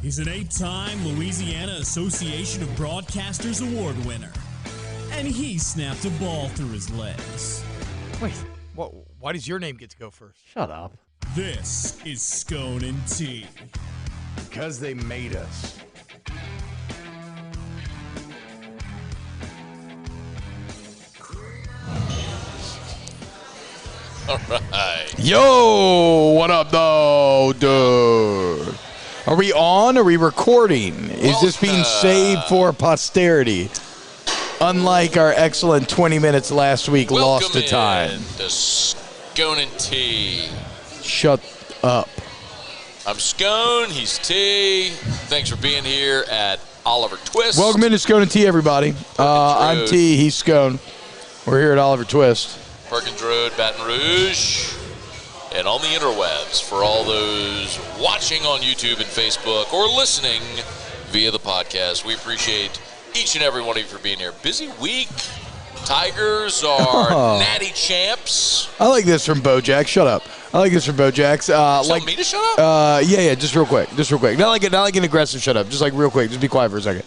He's an 8-time Louisiana Association of Broadcasters Award winner. And he snapped a ball through his legs. Wait, why does your name get to go first? Shut up. This is Scone T. Because they made us. All right. Yo, what up, though, dude? Are we on? Are we recording? Is this being saved for posterity? Unlike our excellent 20 minutes last week, lost to time. To Scone T. Shut up. I'm Scone. He's T. Thanks for being here at Oliver Twist. Welcome into Scone T, everybody. I'm T. He's Scone. We're here at Oliver Twist. Perkins Road, Baton Rouge. And on the interwebs for all those watching on YouTube and Facebook or listening via the podcast. We appreciate each and every one of you for being here. Busy week. Tigers are natty champs. I like this from Bojack. Shut up. I like this from Bojack's. Like me to shut up? Yeah. Just real quick. Not like an aggressive shut up. Just like real quick. Just be quiet for a second.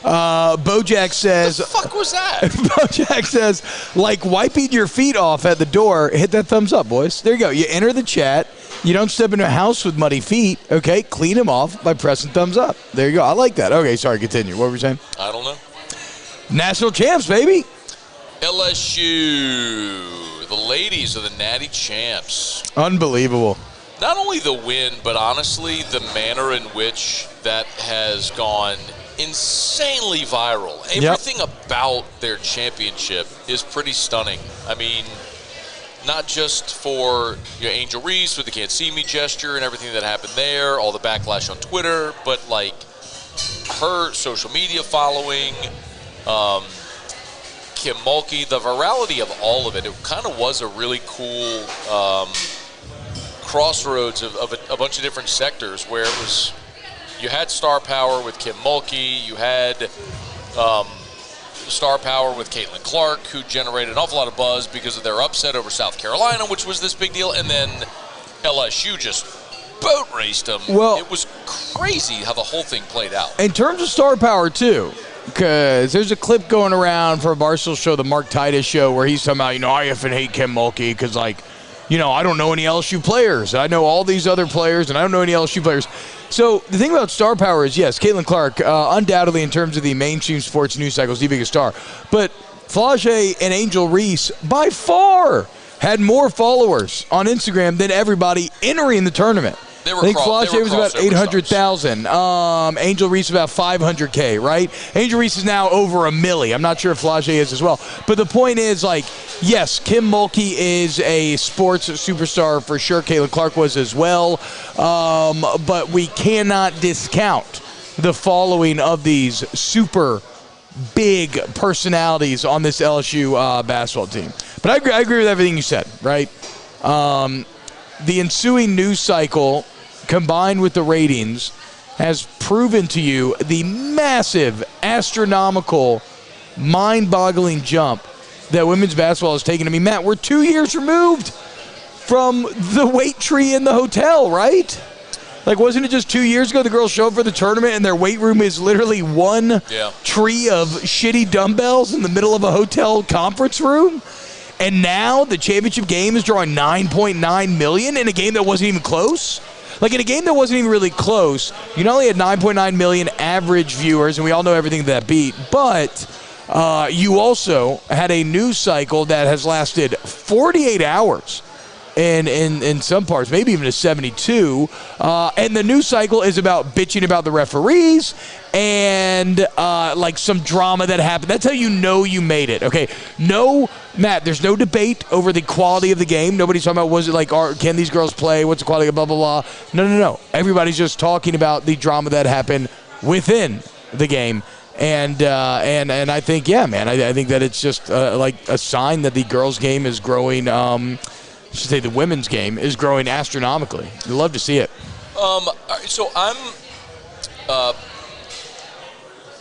Bojack says. What the fuck was that? Bojack says, like wiping your feet off at the door. Hit that thumbs up, boys. There you go. You enter the chat. You don't step into a house with muddy feet. Okay, clean them off by pressing thumbs up. There you go. I like that. Okay, sorry. Continue. What were you saying? I don't know. National champs, baby. LSU, the ladies are the natty champs. Unbelievable. Not only the win, but honestly, the manner in which that has gone insanely viral. Everything about their championship is pretty stunning. I mean, not just for Angel Reese with the "can't see me" gesture and everything that happened there, all the backlash on Twitter, but like her social media following, Kim Mulkey, the virality of all of it. It kind of was a really cool crossroads of a bunch of different sectors where it was. You had star power with Kim Mulkey. You had star power with Caitlin Clark, who generated an awful lot of buzz because of their upset over South Carolina, which was this big deal. And then LSU just boat raced them. Well, it was crazy how the whole thing played out. In terms of star power, too, because there's a clip going around for a Barstool show, the Mark Titus show, where he's talking about, I effing hate Kim Mulkey because, I don't know any LSU players. I know all these other players, and I don't know any LSU players. So the thing about star power is, yes, Caitlin Clark, undoubtedly in terms of the mainstream sports news cycle, is the biggest star. But Flage and Angel Reese, by far, had more followers on Instagram than everybody entering the tournament. I think Flage was about 800,000. Angel Reese about 500K, right? Angel Reese is now over 1 million. I'm not sure if Flage is as well. But the point is, yes, Kim Mulkey is a sports superstar for sure. Caitlin Clark was as well. But we cannot discount the following of these super big personalities on this LSU basketball team. But I agree with everything you said, right? The ensuing news cycle, combined with the ratings, has proven to you the massive, astronomical, mind-boggling jump that women's basketball has taken. I mean, Matt, we're 2 years removed from the weight tree in the hotel, right? Wasn't it just 2 years ago the girls showed up for the tournament and their weight room is literally one tree of shitty dumbbells in the middle of a hotel conference room? And now the championship game is drawing 9.9 million in a game that wasn't even close? In a game that wasn't even really close, you not only had 9.9 million average viewers, and we all know everything that beat, but you also had a news cycle that has lasted 48 hours in some parts, maybe even to 72. And the news cycle is about bitching about the referees and some drama that happened. That's how you know you made it. Okay, no, Matt, there's no debate over the quality of the game. Nobody's talking about, was it can these girls play? What's the quality of blah, blah, blah. No. Everybody's just talking about the drama that happened within the game. And I think, man, I think that it's just a sign that the girls' game is growing. I should say the women's game is growing astronomically. I'd love to see it. So I'm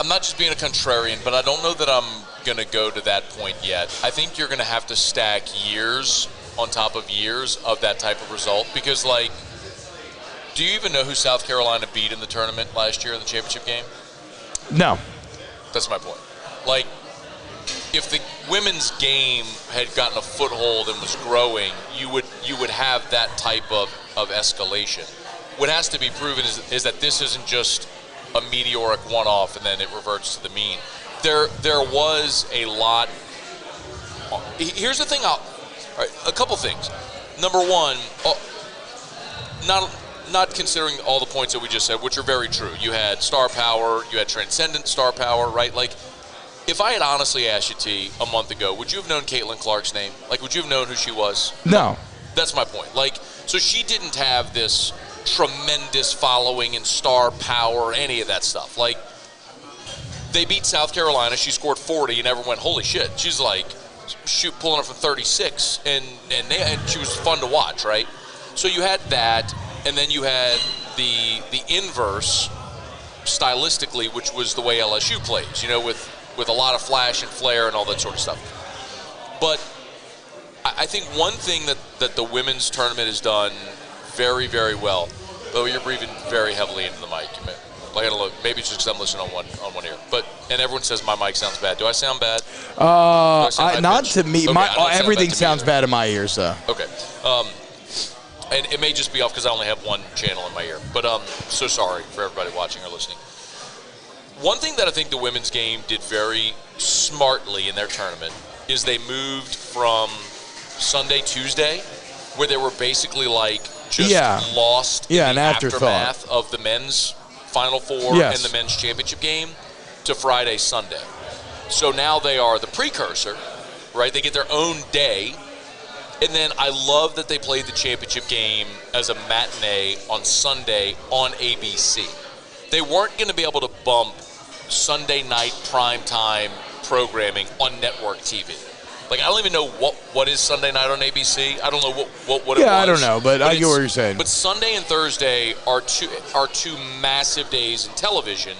not just being a contrarian, but I don't know that I'm going to go to that point yet. I think you're going to have to stack years on top of years of that type of result because, Do you even know who South Carolina beat in the tournament last year in the championship game? No. That's my point. Like, if the women's game had gotten a foothold and was growing, you would have that type of escalation. What has to be proven is that this isn't just a meteoric one-off and then it reverts to the mean. There was a lot. Here's the thing. A couple things. Number one, not considering all the points that we just said, which are very true. You had star power, you had transcendent star power, right? Like, if I had honestly asked you, T, a month ago, would you have known Caitlin Clark's name? Like, would you have known who she was? No. That's my point. Like, so she didn't have this tremendous following and star power, any of that stuff. Like, they beat South Carolina. She scored 40 and everyone went, holy shit. She's like, pulling her from 36, and she was fun to watch, right? So you had that, and then you had the inverse stylistically, which was the way LSU plays, with a lot of flash and flair and all that sort of stuff. But I think one thing that the women's tournament has done very, very well, though you're breathing very heavily into the mic. I gotta look. Maybe it's just because I'm listening on one ear. And everyone says my mic sounds bad. Do I sound bad? Not to me. Okay, everything sounds bad in my ears, though. Okay. And it may just be off because I only have one channel in my ear. But so sorry for everybody watching or listening. One thing that I think the women's game did very smartly in their tournament is they moved from Sunday, Tuesday, where they were basically like just lost in the aftermath of the men's Final Four and the men's championship game, to Friday, Sunday. So now they are the precursor, right? They get their own day. And then I love that they played the championship game as a matinee on Sunday on ABC. They weren't going to be able to bump Sunday night primetime programming on network TV. Like, I don't even know what is Sunday night on ABC. I don't know what it was. Yeah, I don't know, but I get what you're saying. But Sunday and Thursday are two massive days in television,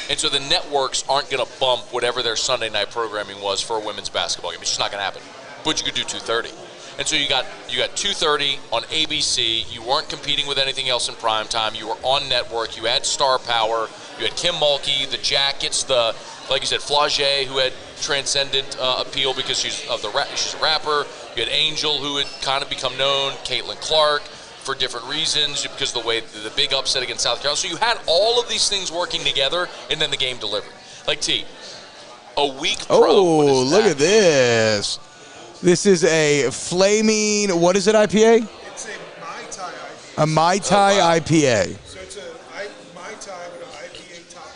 and so the networks aren't going to bump whatever their Sunday night programming was for a women's basketball game. It's just not going to happen. But you could do 2:30. And so you got 2:30 on ABC. You weren't competing with anything else in primetime. You were on network. You had star power. You had Kim Mulkey, the Jackets, like you said, Flage, who had transcendent appeal because she's a rapper. You had Angel, who had kind of become known. Caitlin Clark for different reasons because of the way the big upset against South Carolina. So you had all of these things working together, and then the game delivered. Like, T, a week pro. Oh, look at this. This is a flaming, what is it, IPA? It's a Mai Tai IPA. A Mai Tai IPA. So it's a Mai Tai with an IPA top.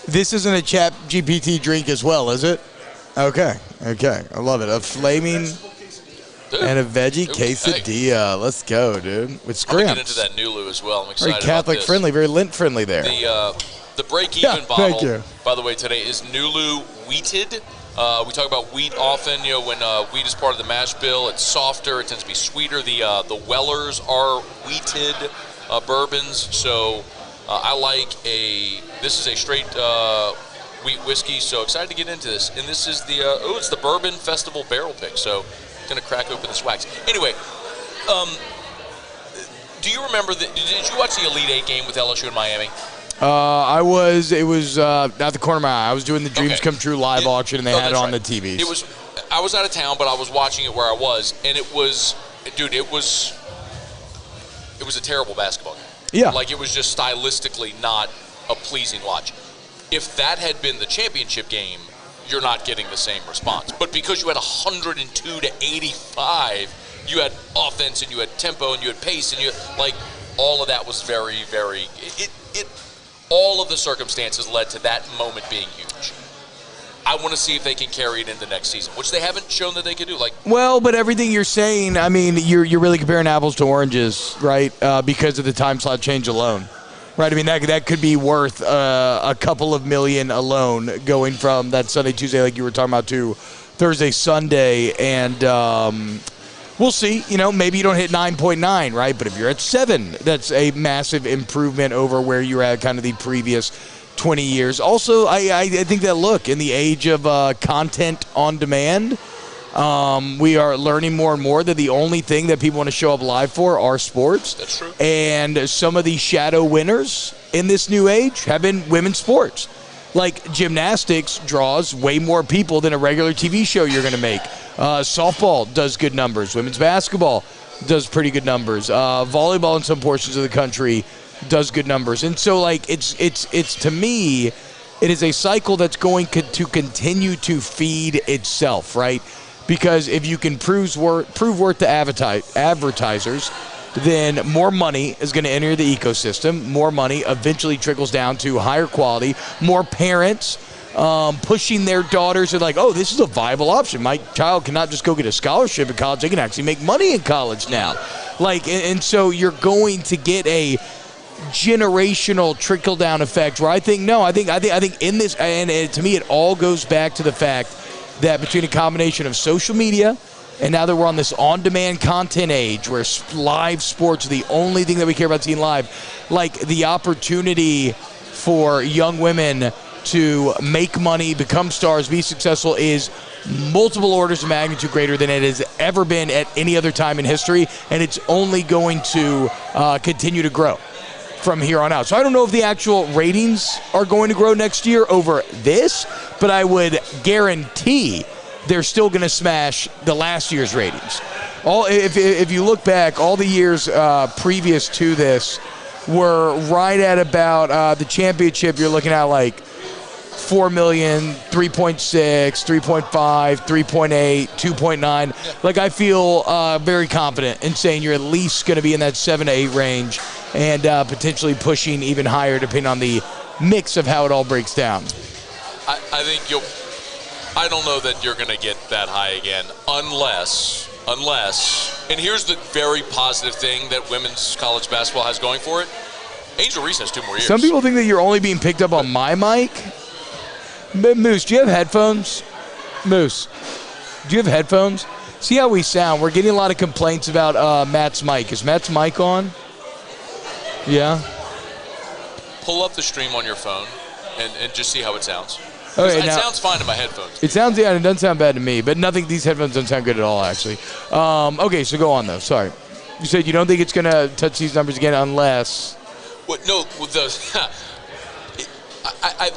This isn't a Chat GPT drink as well, is it? Okay. I love it. A flaming and a veggie quesadilla. Let's go, dude. With scrimps. I'm get into that Nulu as well. I'm excited very Catholic about this. friendly, very Lent friendly there. The break-even bottle, thank you. by the way, today is Nulu wheated. We talk about wheat often. When wheat is part of the mash bill, it's softer. It tends to be sweeter. The Wellers are wheated bourbons. So I like this is a straight wheat whiskey. So excited to get into this. And this is it's the Bourbon Festival barrel pick. So going to crack open this wax. Anyway, do you remember did you watch the Elite Eight game with LSU in Miami? It was out the corner of my eye. I was doing the Dreams Come True live auction, and they had it on the TVs. I was out of town, but I was watching it where I was, and it was a terrible basketball game. Yeah. Like, it was just stylistically not a pleasing watch. If that had been the championship game, you're not getting the same response. But because you had 102 to 85, you had offense, and you had tempo, and you had pace, and you had, like, all of that was very, very all of the circumstances led to that moment being huge. I want to see if they can carry it into next season, which they haven't shown that they can do. Well, but everything you're saying, I mean, you're really comparing apples to oranges, right? Because of the time slot change alone, right? I mean, that could be worth a couple of million alone, going from that Sunday, Tuesday, like you were talking about, to Thursday, Sunday, and we'll see. Maybe you don't hit 9.9, right? But if you're at 7, that's a massive improvement over where you were at kind of the previous 20 years. Also, I think that, look, in the age of content on demand, We are learning more and more that the only thing that people want to show up live for are sports. That's true. And some of the shadow winners in this new age have been women's sports. Like gymnastics draws way more people than a regular TV show you're going to make. Softball does good numbers. Women's basketball does pretty good numbers. Volleyball in some portions of the country does good numbers. And so, like, it's to me, it is a cycle that's going to continue to feed itself, right? Because if you can prove worth to advertisers, then more money is going to enter the ecosystem. More money eventually trickles down to higher quality. More parents pushing their daughters and like, oh, this is a viable option. My child cannot just go get a scholarship in college. They can actually make money in college now. Like, and so you're going to get a generational trickle down effect where I think in this, and to me, it all goes back to the fact that between a combination of social media and now that we're on this on-demand content age where live sports are the only thing that we care about seeing live, like the opportunity for young women to make money, become stars, be successful is multiple orders of magnitude greater than it has ever been at any other time in history, and it's only going to continue to grow from here on out. So I don't know if the actual ratings are going to grow next year over this, but I would guarantee they're still going to smash the last year's ratings. If you look back, all the years previous to this were right at about the championship. You're looking at like 4 million, 3.6, 3.5, 3.8, 2.9. Like, I feel very confident in saying you're at least going to be in that 7 to 8 range and potentially pushing even higher depending on the mix of how it all breaks down. I think I don't know that you're going to get that high again unless, and here's the very positive thing that women's college basketball has going for it. Angel Reese has 2 more years. Some people think that you're only being picked up on my mic. Moose, do you have headphones? Moose, do you have headphones? See how we sound. We're getting a lot of complaints about Matt's mic. Is Matt's mic on? Yeah? Pull up the stream on your phone and just see how it sounds. Okay, it sounds fine in my headphones. It sounds, yeah, it doesn't sound bad to me, but these headphones don't sound good at all, actually. Okay, so go on, though. Sorry. You said you don't think it's going to touch these numbers again unless... What? No, with those...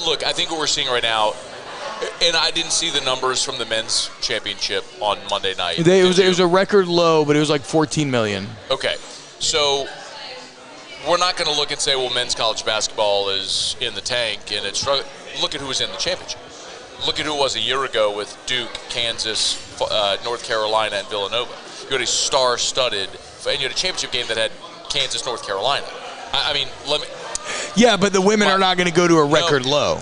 Look, I think what we're seeing right now, and I didn't see the numbers from the men's championship on Monday night. It was a record low, but it was like 14 million. Okay, so we're not going to look and say, well, men's college basketball is in the tank and it's struggling. Look at who was in the championship. Look at who it was a year ago with Duke, Kansas, North Carolina, and Villanova. You had a star-studded, and you had a championship game that had Kansas, North Carolina. I mean, let me... Yeah, but the women are not going to go to a record low.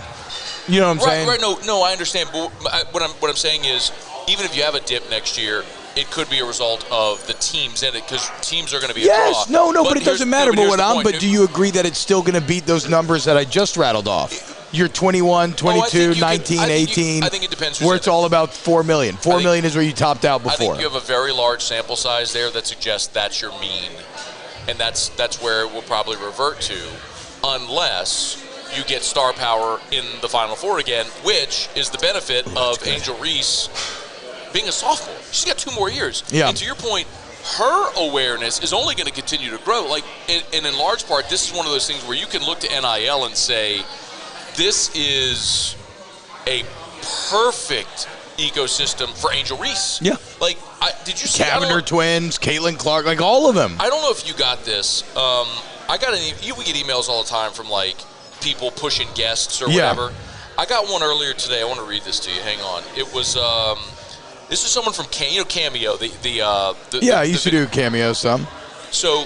You know what I'm saying? Right, no, I understand. But what I'm saying is, even if you have a dip next year, it could be a result of the teams in it, because teams are going to be a draw. No, but it doesn't matter. But do you agree that it's still going to beat those numbers that I just rattled off? You're 21, 22, 19, 18. I think it depends. Where it's all about 4 million. 4 million is where you topped out before. I think you have a very large sample size there that suggests that's your mean, and that's where it will probably revert to, unless you get star power in the Final Four again, which is the benefit of Angel Reese being a sophomore. She's got 2 more years. Yeah. And to your point, her awareness is only going to continue to grow. Like, and in large part, this is one of those things where you can look to NIL and say, this is a perfect ecosystem for Angel Reese. Yeah. Like, did you see Cavender twins, Caitlin Clark, like all of them. I don't know if you got this. We get emails all the time from like people pushing guests or whatever. I got one earlier today. I want to read this to you. Hang on. It was this is someone from Cameo. I used to do Cameo some. So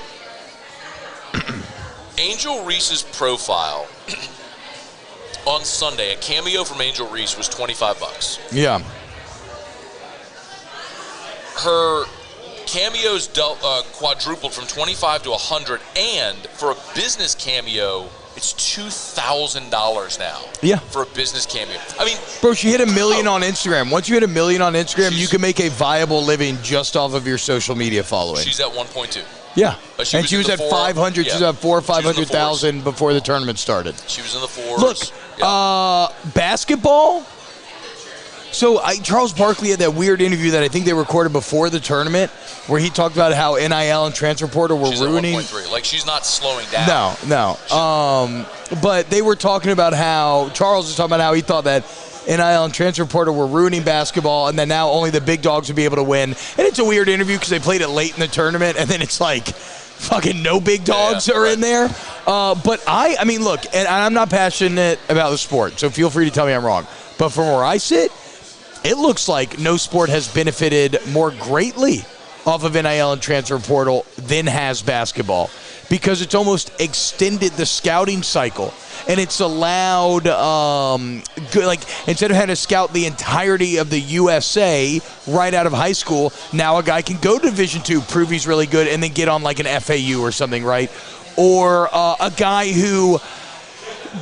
Angel Reese's profile on Sunday, a Cameo from Angel Reese was $25. Yeah. Her Cameos quadrupled from 25 to 100, and for a business cameo, it's $2,000 now. Yeah. For a business cameo. I mean, bro, she hit 1 million on Instagram. Once you hit 1 million on Instagram, you can make a viable living just off of your social media following. She's at 1.2. Yeah. She was at 500. She was at 400,000 or 500,000 before the tournament started. She was in the fours. Look, basketball, So Charles Barkley had that weird interview that I think they recorded before the tournament where he talked about how NIL and transfer portal were ruining. At 1.3. Like, she's not slowing down. No. But they were talking about how Charles was talking about how he thought that NIL and transfer portal were ruining basketball, and then now only the big dogs would be able to win. And it's a weird interview because they played it late in the tournament, and then it's like fucking no big dogs are in there. But I mean, look, and I'm not passionate about the sport, so feel free to tell me I'm wrong. But from where I sit, it looks like no sport has benefited more greatly off of NIL and transfer portal than has basketball, because it's almost extended the scouting cycle. And it's allowed, instead of having to scout the entirety of the USA right out of high school, now a guy can go to Division II, prove he's really good, and then get on like an FAU or something, right? Or a guy who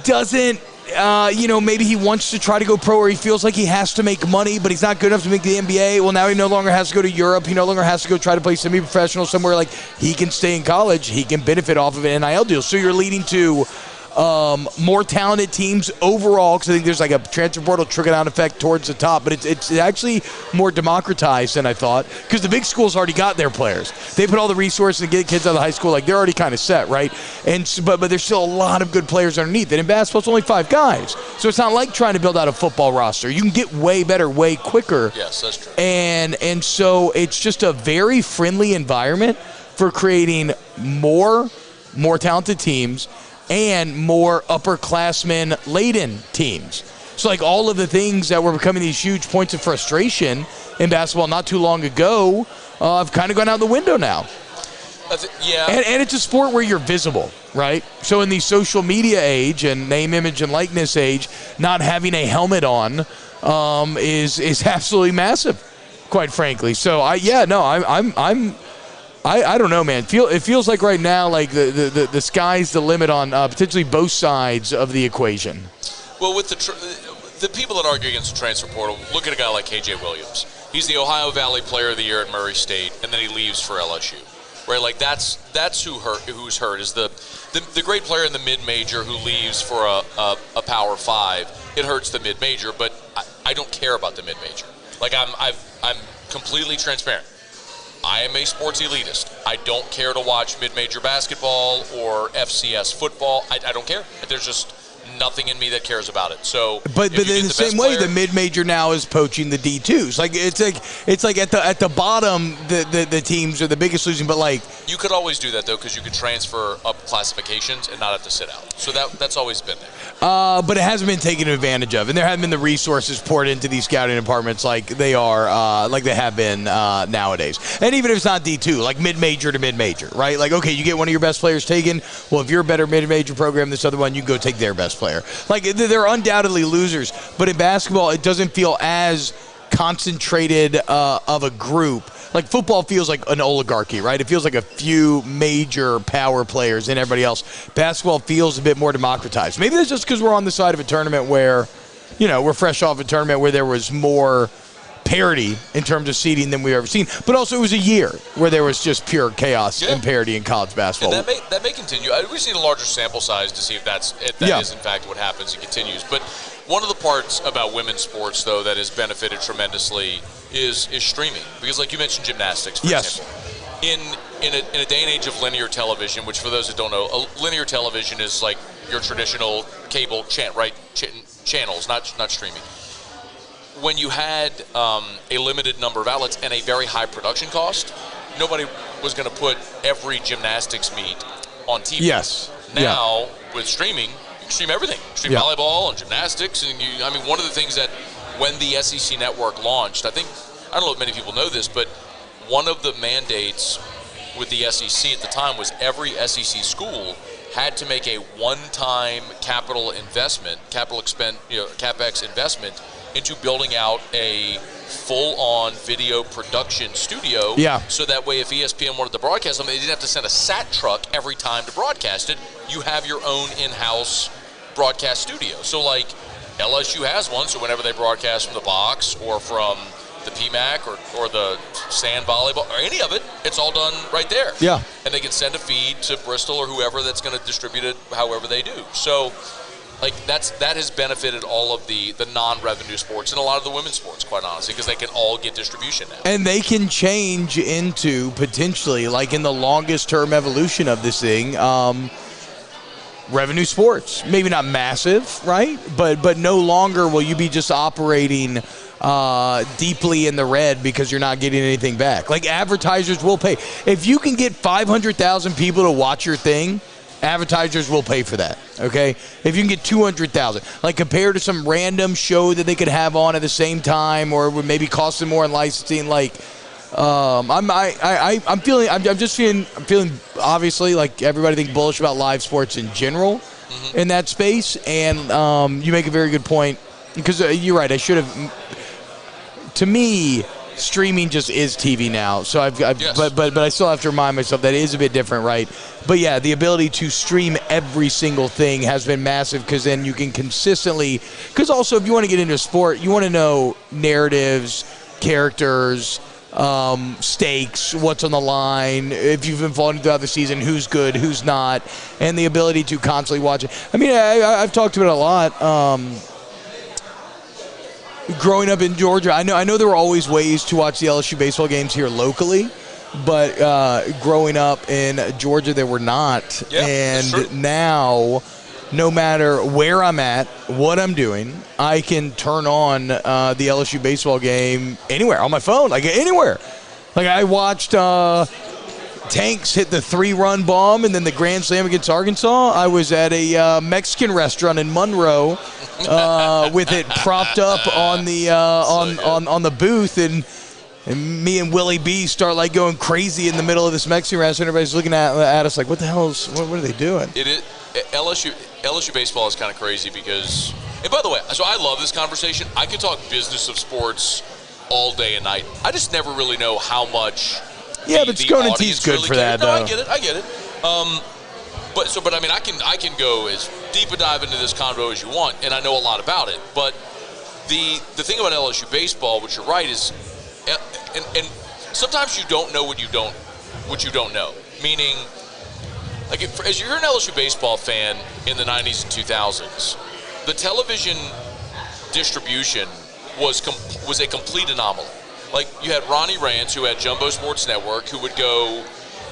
doesn't, maybe he wants to try to go pro, or he feels like he has to make money, but he's not good enough to make the NBA. Well, now he no longer has to go to Europe. He no longer has to go try to play semi-professional somewhere. Like, he can stay in college. He can benefit off of an NIL deal. So you're leading to more talented teams overall, because I think there's like a transfer portal trickle-down effect towards the top, but it's actually more democratized than I thought, because the big schools already got their players. They put all the resources to get kids out of high school, like they're already kind of set, right? But there's still a lot of good players underneath. And in basketball, it's only 5 guys, so it's not like trying to build out a football roster. You can get way better, way quicker. Yes, that's true. And so it's just a very friendly environment for creating more talented teams and more upperclassmen-laden teams. So, like, all of the things that were becoming these huge points of frustration in basketball not too long ago have kind of gone out the window now. Yeah. And it's a sport where you're visible, right? So in the social media age and name, image, and likeness age, not having a helmet on is absolutely massive, quite frankly. So, I don't know, man. It feels like right now, like the sky's the limit on potentially both sides of the equation. Well, with the people that argue against the transfer portal, look at a guy like KJ Williams. He's the Ohio Valley Player of the Year at Murray State, and then he leaves for LSU. Right, like that's who's hurt is the great player in the mid-major who leaves for a Power 5. It hurts the mid-major, but I don't care about the mid-major. Like I'm completely transparent. I am a sports elitist. I don't care to watch mid-major basketball or FCS football. I don't care. There's just nothing in me that cares about it. So, but in the same way, the mid-major now is poaching the D2s. Like it's like at the bottom, the teams are the biggest losing. But like, you could always do that though, because you could transfer up classifications and not have to sit out. So that's always been there. But it hasn't been taken advantage of, and there haven't been the resources poured into these scouting departments like they have been nowadays. And even if it's not D2, like mid-major to mid-major, right? Like, okay, you get one of your best players taken. Well, if you're a better mid-major program, this other one, you can go take their best player. Like, they're undoubtedly losers, but in basketball, it doesn't feel as concentrated of a group. Like, football feels like an oligarchy, right? It feels like a few major power players and everybody else. Basketball feels a bit more democratized. Maybe that's just because we're on the side of a tournament where, we're fresh off a tournament where there was more parity in terms of seeding than we've ever seen. But also, it was a year where there was just pure chaos and parity in college basketball. And that may continue. We just need a larger sample size to see if that is in fact what happens and continues. But one of the parts about women's sports, though, that has benefited tremendously is streaming. Because, like you mentioned, gymnastics, for example. In a day and age of linear television, which for those that don't know, linear television is like your traditional cable channels, not streaming. When you had a limited number of outlets and a very high production cost, nobody was going to put every gymnastics meet on TV. Yes. Now, with streaming, you can stream everything. You stream volleyball and gymnastics. And one of the things that when the SEC network launched, I don't know if many people know this, but one of the mandates with the SEC at the time was every SEC school had to make a one-time CapEx investment into building out a full-on video production studio. Yeah. So that way, if ESPN wanted to broadcast something, they didn't have to send a SAT truck every time to broadcast it. You have your own in-house broadcast studio. So, like, LSU has one, so whenever they broadcast from the box or from the PMAC or the sand volleyball or any of it, it's all done right there. Yeah. And they can send a feed to Bristol or whoever that's going to distribute it however they do. So Like that has benefited all of the non-revenue sports and a lot of the women's sports, quite honestly, because they can all get distribution now. And they can change into potentially, like in the longest term evolution of this thing, revenue sports. Maybe not massive, right? But no longer will you be just operating deeply in the red because you're not getting anything back. Like advertisers will pay. If you can get 500,000 people to watch your thing, advertisers will pay for that, okay? If you can get 200,000, like compared to some random show that they could have on at the same time, or would maybe cost them more in licensing, like I'm feeling obviously like everybody think bullish about live sports in general in that space, and you make a very good point because you're right. I should have. To me, streaming just is TV now. So Yes. but I still have to remind myself that it is a bit different, right? But yeah, the ability to stream every single thing has been massive because then you can consistently. Because also, if you want to get into a sport, you want to know narratives, characters, stakes, what's on the line. If you've been following throughout the season, who's good, who's not, and the ability to constantly watch it. I mean, I've talked about it a lot. Growing up in Georgia, I know there were always ways to watch the LSU baseball games here locally, but growing up in Georgia, there were not. Yeah, and now, no matter where I'm at, what I'm doing, I can turn on the LSU baseball game anywhere on my phone, like anywhere. Like I watched Tanks hit the 3-run bomb and then the grand slam against Arkansas. I was at a Mexican restaurant in Monroe with it propped up on the on the booth, and me and Willie B start like going crazy in the middle of this Mexican restaurant. Everybody's looking at us like, what the hell is what are they doing? It is LSU baseball is kind of crazy because, and by the way, so I love this conversation. I could talk business of sports all day and night. I just never really know how much. Yeah, but Scone T's good really for that, no, though. I get it. But I mean, I can go as deep a dive into this convo as you want, and I know a lot about it. But the thing about LSU baseball, which you're right, is, and sometimes you don't know what you don't know. Meaning, like as you're an LSU baseball fan in the 90s and 2000s, the television distribution was a complete anomaly. Like, you had Ronnie Rance, who had Jumbo Sports Network, who would go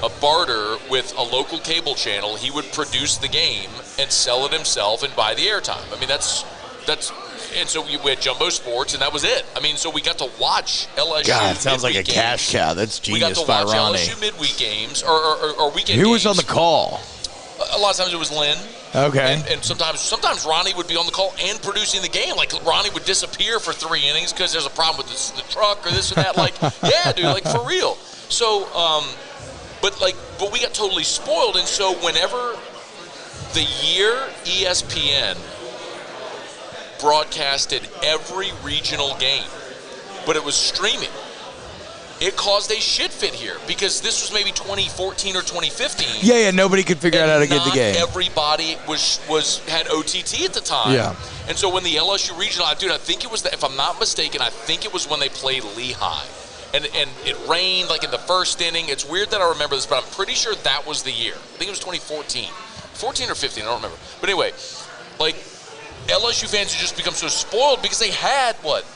a barter with a local cable channel. He would produce the game and sell it himself and buy the airtime. I mean, that's and so we had Jumbo Sports, and that was it. I mean, so we got to watch LSU. God, it sounds like a games. Cash cow. That's genius by Ronnie. We got to watch LSU midweek games or weekend games. Who was on the call? A lot of times it was Lynn. Okay. And sometimes Ronnie would be on the call and producing the game. Like, Ronnie would disappear for 3 innings because there's a problem with the truck or this or that. Like, yeah, dude, like, for real. So, but we got totally spoiled. And so whenever the year ESPN broadcasted every regional game, but it was streaming, it caused a shit fit here because this was maybe 2014 or 2015. Yeah, nobody could figure out how to get the game. Not everybody had OTT at the time. Yeah. And so when the LSU regional, I think it was, if I'm not mistaken, I think it was when they played Lehigh. And it rained like in the first inning. It's weird that I remember this, but I'm pretty sure that was the year. I think it was 2014. 14 or 15, I don't remember. But anyway, like, LSU fans had just become so spoiled because they had what?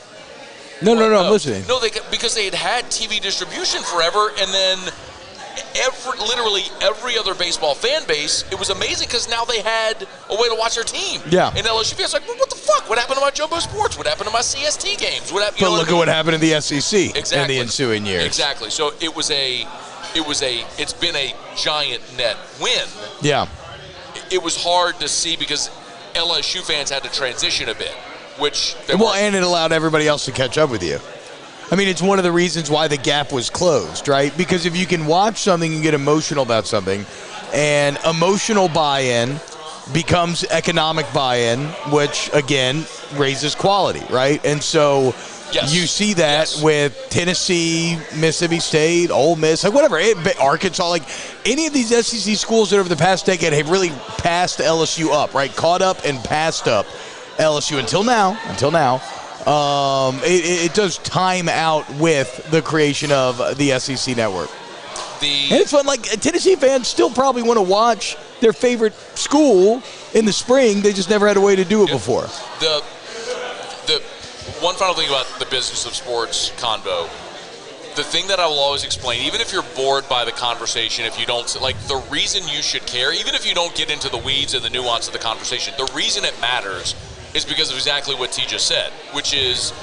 No, I'm listening. No, because they had TV distribution forever, and then literally every other baseball fan base, it was amazing because now they had a way to watch their team. Yeah. And LSU fans like, well, what the fuck? What happened to my Jumbo Sports? What happened to my CST games? What happened? But look at what happened in the SEC in the ensuing years. Exactly. So it's been a giant net win. Yeah. It was hard to see because LSU fans had to transition a bit. And it allowed everybody else to catch up with you. I mean, it's one of the reasons why the gap was closed, right? Because if you can watch something and get emotional about something, and emotional buy-in becomes economic buy-in, which, again, raises quality, right? And so you see that with Tennessee, Mississippi State, Ole Miss, like whatever, Arkansas, like any of these SEC schools that over the past decade have really passed LSU up, right? Caught up and passed up LSU until now. It does time out with the creation of the SEC network. And it's fun. Like, Tennessee fans still probably want to watch their favorite school in the spring. They just never had a way to do it before. The one final thing about the business of sports convo. The thing that I will always explain, even if you're bored by the conversation, if you don't, like, the reason you should care, even if you don't get into the weeds and the nuance of the conversation, the reason it matters is because of exactly what T just said, which is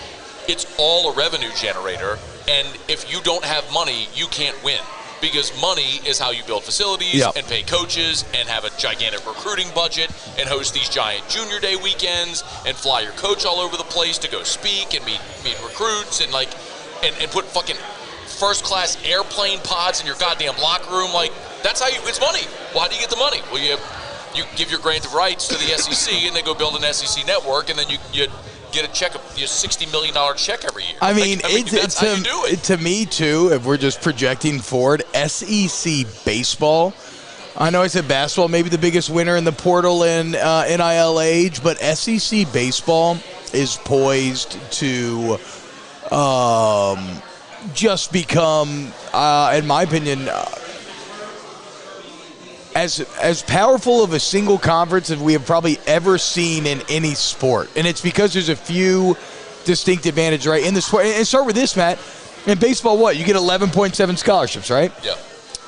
it's all a revenue generator, and if you don't have money, you can't win. Because money is how you build facilities and pay coaches and have a gigantic recruiting budget and host these giant junior day weekends and fly your coach all over the place to go speak and meet recruits and, like, and put fucking first-class airplane pods in your goddamn locker room. Like, that's how it's money. Why do you get the money? Well, you give your grant of rights to the SEC, and they go build an SEC network, and then you get a check, a $60 million check every year. I mean, that's how you do it. To me, too, if we're just projecting forward, SEC baseball, I know I said basketball may be the biggest winner in the portal and NIL age, but SEC baseball is poised to just become, in my opinion, as powerful of a single conference as we have probably ever seen in any sport. And it's because there's a few distinct advantages, right, in the sport. And start with this, Matt. In baseball, what? You get 11.7 scholarships, right? Yeah.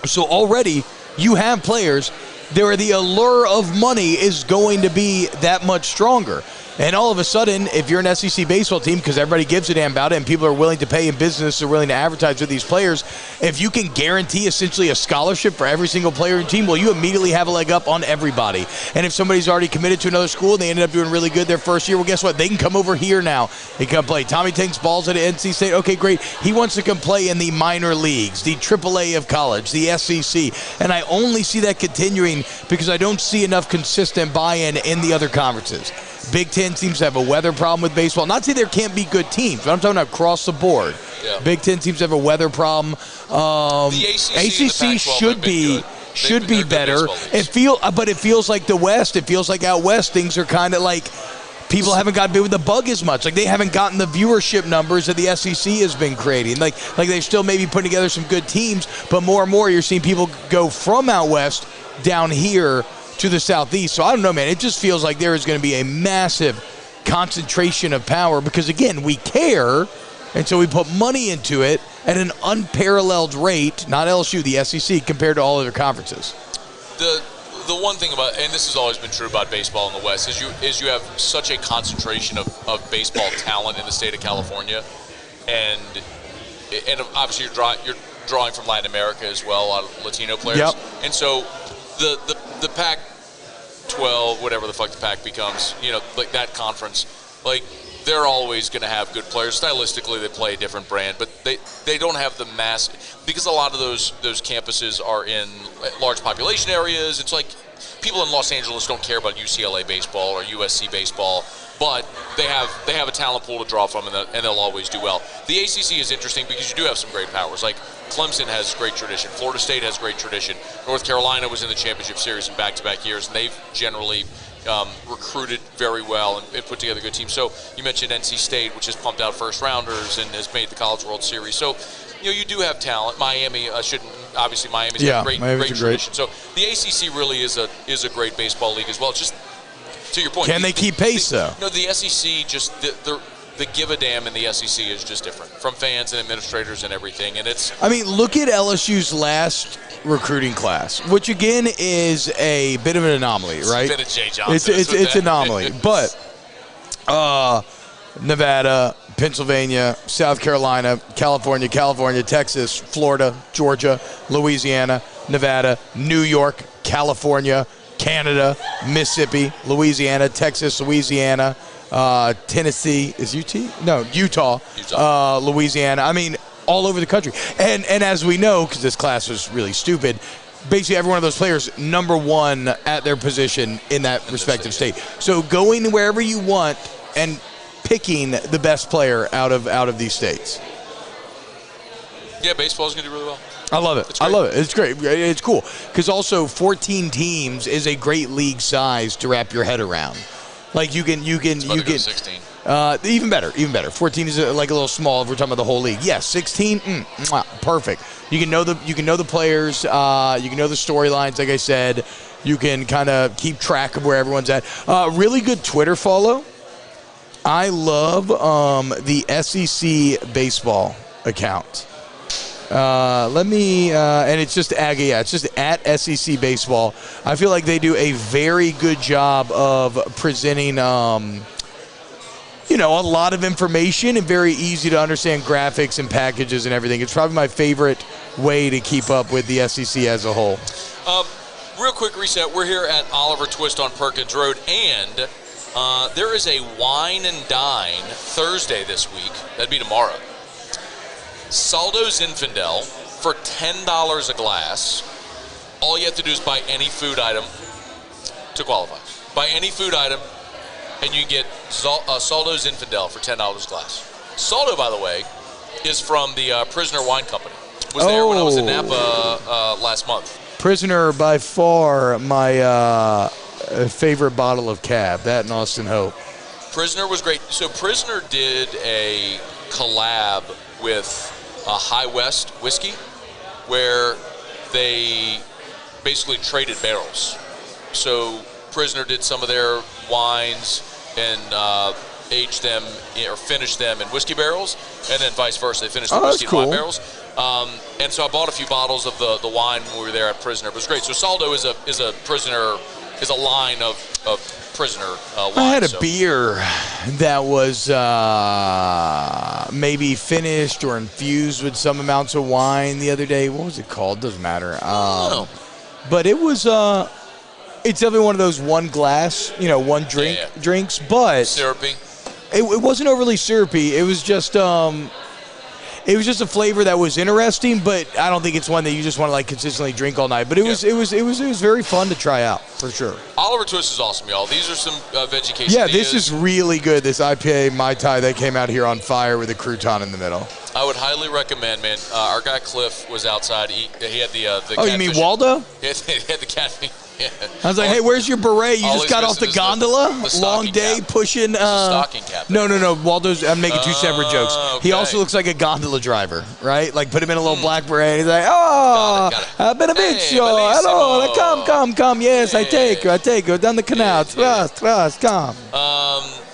So already you have players. The allure of money is going to be that much stronger. And all of a sudden, if you're an SEC baseball team, because everybody gives a damn about it and people are willing to pay in business, are willing to advertise with these players, if you can guarantee essentially a scholarship for every single player in your team, well, you immediately have a leg up on everybody. And if somebody's already committed to another school and they ended up doing really good their first year, well, guess what? They can come over here now. They can play. Tommy Tank's balls at NC State. Okay, great. He wants to come play in the minor leagues, the AAA of college, the SEC. And I only see that continuing because I don't see enough consistent buy-in in the other conferences. Big Ten seems to have a weather problem with baseball. Not to say there can't be good teams, but I'm talking about across the board. Yeah. Big Ten seems to have a weather problem. The ACC should be better. But it feels like the West. It feels like out West things are kind of like people haven't gotten bit with the bug as much. Like they haven't gotten the viewership numbers that the SEC has been creating. Like they're still maybe putting together some good teams, but more and more you're seeing people go from out West down here to the Southeast. So I don't know, man. It just feels like there is going to be a massive concentration of power because, again, we care, and so we put money into it at an unparalleled rate, not LSU, the SEC, compared to all other conferences. The one thing about, and this has always been true about baseball in the West, is you have such a concentration of baseball talent in the state of California, and obviously you're drawing from Latin America as well, a lot of Latino players. Yep. And so the Pac-12, whatever the fuck the Pac becomes, like that conference, like they're always going to have good players. Stylistically, they play a different brand, but they don't have the mass, because a lot of those campuses are in large population areas. It's like people in Los Angeles don't care about UCLA baseball or USC baseball, but they have a talent pool to draw from, and they'll always do well. The ACC is interesting because you do have some great powers. Like Clemson has great tradition. Florida State has great tradition. North Carolina was in the championship series in back-to-back years, and they've generally recruited very well and put together good teams. So you mentioned NC State, which has pumped out first-rounders and has made the College World Series. So you do have talent. Miami obviously Miami's got great tradition. So the ACC really is a great baseball league as well. Just to your point, can they keep pace though? No, the SEC just the give a damn in the SEC is just different from fans and administrators and everything. And look at LSU's last recruiting class, which again is a bit of an anomaly, right? It's a bit of Jay Johnson. It's an anomaly, but Nevada, Pennsylvania, South Carolina, California, Texas, Florida, Georgia, Louisiana, Nevada, New York, California, Canada, Mississippi, Louisiana, Texas, Louisiana, Tennessee, is UT? No, Utah. Louisiana. I mean, all over the country. And as we know, because this class was really stupid, basically every one of those players number one at their position in that respective state. So going wherever you want and picking the best player out of these states. Yeah, baseball's going to do really well. I love it. It's great. It's cool. Because also 14 teams is a great league size to wrap your head around. Like you can 16. Even better. 14 is like a little small if we're talking about the whole league. Yes, 16, perfect. You can know the players, you can know the storylines, like I said, You can kind of keep track of where everyone's at. Really good Twitter follow. I love the SEC Baseball account. And it's just it's just at SEC Baseball. I feel like they do a very good job of presenting, a lot of information and very easy to understand graphics and packages and everything. It's probably my favorite way to keep up with the SEC as a whole. Real quick reset. We're here at Oliver Twist on Perkins Road, and there is a Wine and Dine Thursday this week. That'd be tomorrow. Saldo Zinfandel for $10 a glass. All you have to do is buy any food item to qualify. Buy any food item, and you get Saldo Zinfandel for $10 a glass. Saldo, by the way, is from the Prisoner Wine Company. Was there when I was in Napa last month. Prisoner, by far, my favorite bottle of Cab. That and Austin Hope. Prisoner was great. So Prisoner did a collab with High West whiskey, where they basically traded barrels. So Prisoner did some of their wines and aged them or finished them in whiskey barrels, and then vice versa. They finished the whiskey in wine barrels. And so I bought a few bottles of the wine when we were there at Prisoner. It was great. So Saldo is a Prisoner, is a line of Prisoner wine. I had a beer that was maybe finished or infused with some amounts of wine the other day. What was it called? Doesn't matter. But it was it's definitely one of those one glass, one drink drinks, but syrupy. It wasn't overly syrupy. It was just a flavor that was interesting, but I don't think it's one that you just want to consistently drink all night. But it was very fun to try out for sure. Oliver Twist is awesome, y'all. These are some veggie quesadillas. Yeah, this is really good. This IPA Mai Tai that came out here on fire with a crouton in the middle. I would highly recommend, man. Our guy Cliff was outside. He had the Oh, you mean Waldo? He had the catfish. Yeah. I was like, hey, where's your beret? You just got off the gondola? Long day pushing. Stocking cap. No. Waldo's. I'm making two separate jokes. Okay. He also looks like a gondola driver, right? Put him in a little black beret. He's like, got it. Beneficio. Hello. Come. Yes, I take you. Go down the canal. Trust, come.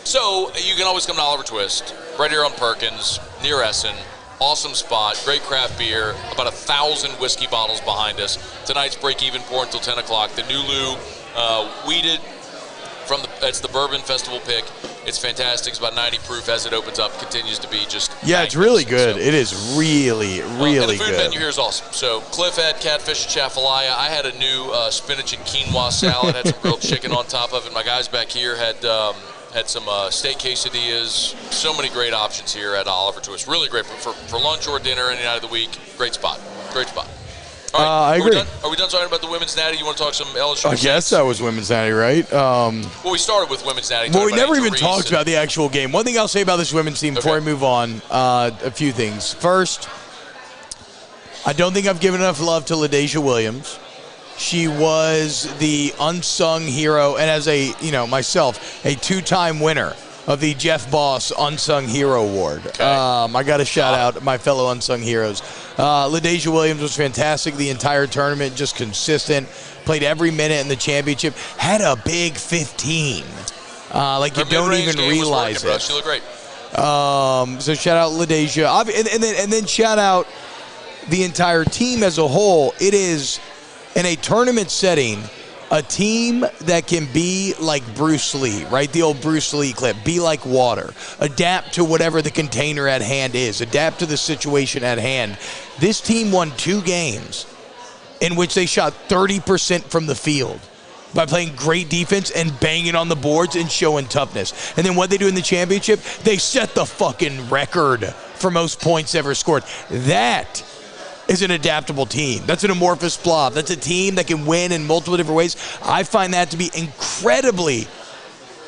So you can always come to Oliver Twist, right here on Perkins, near Essen. Awesome spot, great craft beer, about 1,000 whiskey bottles behind us. Tonight's break-even pour until 10 o'clock. The Nulu weeded it's the Bourbon Festival pick. It's fantastic. It's about 90 proof as it opens up. Continues to be just it's really good. So, it is really and the food menu here is awesome. So Cliff had catfish and chafalaya. I had a new spinach and quinoa salad. Had some grilled chicken on top of it. My guys back here had some steak quesadillas. So many great options here at Oliver Twist. Really great for lunch or dinner any night of the week. Great spot. All right, I agree. Are we done talking about the women's natty? You want to talk some LSU? I guess that was women's natty, right? Well, we started with women's natty. Well, we never even talked about the actual game. One thing I'll say about this women's team before I move on, a few things. First, I don't think I've given enough love to LaDasia Williams. She was the unsung hero, and as myself, a two-time winner of the Jeff Boss Unsung Hero Award. Okay. I got to shout out my fellow unsung heroes. LaDasia Williams was fantastic the entire tournament, just consistent, played every minute in the championship, had a big 15. You don't even realize it. She looked great. So shout out LaDasia. And then shout out the entire team as a whole. It is, in a tournament setting, a team that can be like Bruce Lee, right? The old Bruce Lee clip. Be like water. Adapt to whatever the container at hand is. Adapt to the situation at hand. This team won 2 games in which they shot 30% from the field by playing great defense and banging on the boards and showing toughness. And then what they do in the championship, they set the fucking record for most points ever scored. That is an adaptable team. That's an amorphous blob. That's a team that can win in multiple different ways. I find that to be incredibly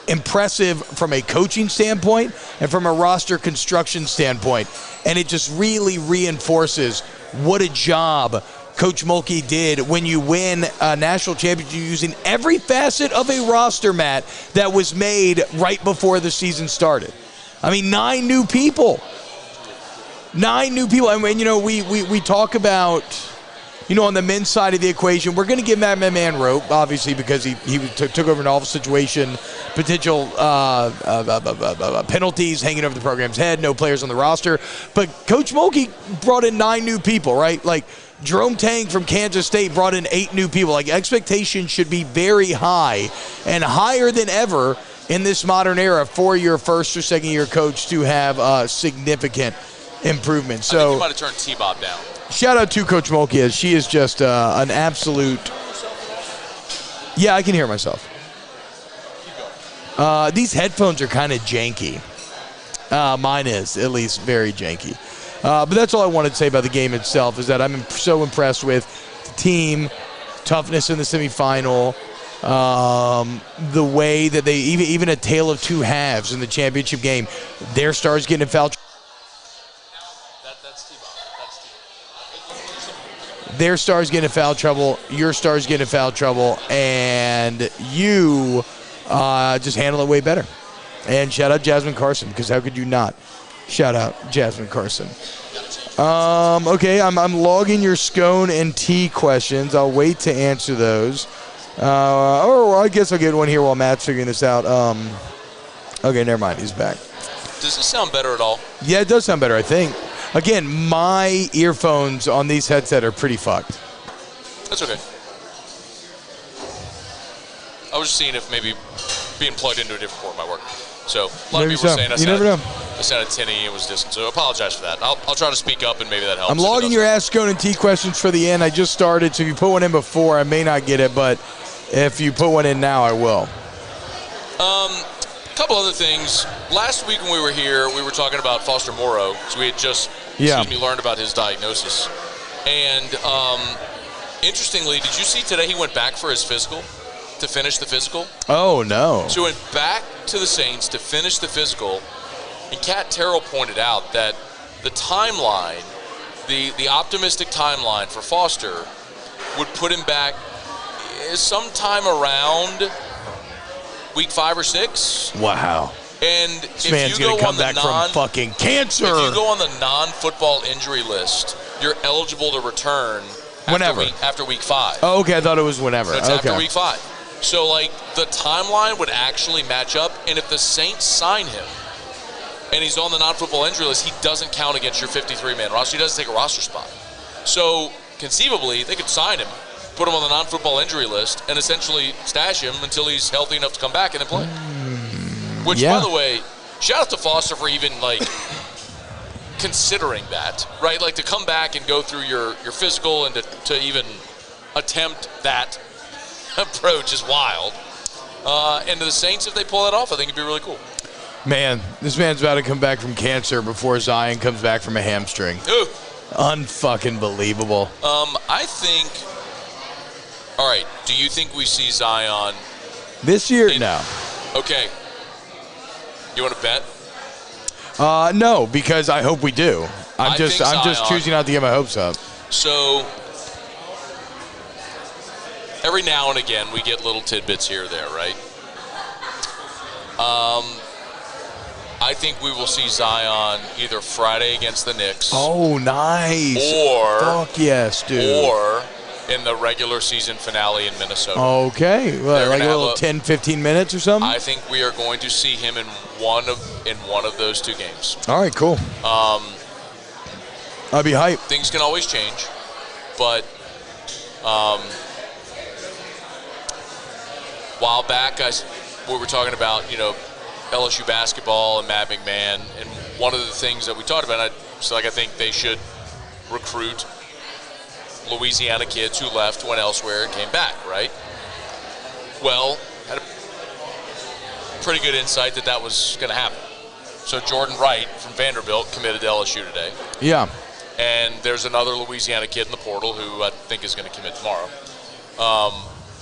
impressive from a coaching standpoint and from a roster construction standpoint. And it just really reinforces what a job Coach Mulkey did when you win a national championship using every facet of a roster, Matt, that was made right before the season started. 9 new people. 9 new people. We talk about on the men's side of the equation, we're going to give that man rope, obviously, because he took over an awful situation, potential penalties hanging over the program's head, no players on the roster. But Coach Mulkey brought in 9 new people, right? Like, Jerome Tang from Kansas State brought in 8 new people. Like, expectations should be very high and higher than ever in this modern era for your first or second year coach to have significant improvement. So I think you might have turned T-Bob down. Shout out to Coach Mulkey, as she is just an absolute. Yeah, I can hear myself. These headphones are kind of janky. Mine is, at least, very janky. But that's all I wanted to say about the game itself, is that I'm so impressed with the team, toughness in the semifinal, the way that they, even a tale of two halves in the championship game, their stars getting in foul trouble. Their stars get in foul trouble, your stars get in foul trouble, and you just handle it way better. And shout out Jasmine Carson, because how could you not? Shout out Jasmine Carson. Okay, I'm logging your Scone and T questions. I'll wait to answer those. Or I guess I'll get one here while Matt's figuring this out. Okay, never mind. He's back. Does this sound better at all? Yeah, it does sound better, I think. Again, my earphones on these headset are pretty fucked. That's okay. I was just seeing if maybe being plugged into a different port might work. So a lot of people were saying I sounded tinny and was distant, so I apologize for that. I'll try to speak up and maybe that helps. I'm logging your Ask Scone and T questions for the end. I just started, so if you put one in before, I may not get it, but if you put one in now, I will. Couple other things. Last week when we were here, we were talking about Foster Morrow, so we had just learned about his diagnosis. And interestingly, did you see today he went back for his physical to finish the physical? Oh, no. So he went back to the Saints to finish the physical, and Kat Terrell pointed out that the timeline, the optimistic timeline for Foster would put him back sometime around week 5 or 6. Wow. And this man's going to come back from fucking cancer. If you go on the non-football injury list, you're eligible to return after week 5. Oh, okay. I thought it was whenever. It's after week 5. So, like, the timeline would actually match up. And if the Saints sign him and he's on the non-football injury list, he doesn't count against your 53-man roster. He doesn't take a roster spot. So, conceivably, they could sign him, put him on the non-football injury list, and essentially stash him until he's healthy enough to come back and then play. Which, by the way, shout out to Foster for even, like, considering that, right? Like, to come back and go through your physical and to even attempt that approach is wild. And to the Saints, if they pull that off, I think it'd be really cool. Man, this man's about to come back from cancer before Zion comes back from a hamstring. Ooh. Unfucking believable. I think... All right, do you think we see Zion this year? No. Okay. You want to bet? No, because I hope we do. I'm just choosing not to get my hopes up. So every now and again we get little tidbits here or there, right? I think we will see Zion either Friday against the Knicks. Oh, nice. Or fuck yes, dude. Or in the regular season finale in Minnesota. Okay, well, like a little 10, 15 minutes or something? I think we are going to see him in one of those 2 games. All right, cool. I'll be hyped. Things can always change, but while back, we were talking about, LSU basketball and Matt McMahon, and one of the things that we talked about, I think they should recruit Louisiana kids who left, went elsewhere, and came back, right? Well, had a pretty good insight that was going to happen. So Jordan Wright from Vanderbilt committed to LSU today. Yeah. And there's another Louisiana kid in the portal who I think is going to commit tomorrow.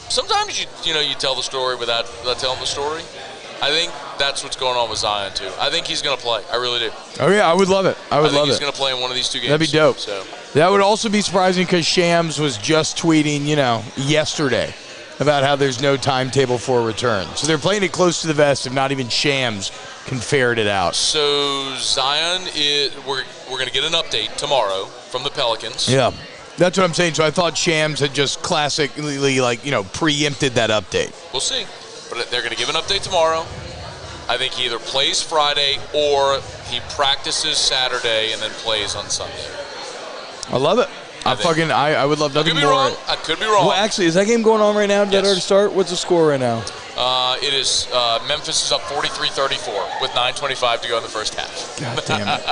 Sometimes you tell the story without telling the story. I think that's what's going on with Zion too. I think he's going to play. I really do. Oh yeah, I would love it. I think he's going to play in one of these 2 games. That'd be dope. So that would also be surprising because Shams was just tweeting, yesterday about how there's no timetable for a return. So they're playing it close to the vest, if not even Shams can ferret it out. So Zion we're going to get an update tomorrow from the Pelicans. Yeah. That's what I'm saying. So I thought Shams had just classically, preempted that update. We'll see. But they're going to give an update tomorrow. I think he either plays Friday or he practices Saturday and then plays on Sunday. I love it. I would love nothing more. I could be wrong. Well, actually, is that game going on right now? Did that already start? What's the score right now? It is Memphis is up 43-34 with 9:25 to go in the first half. God damn it.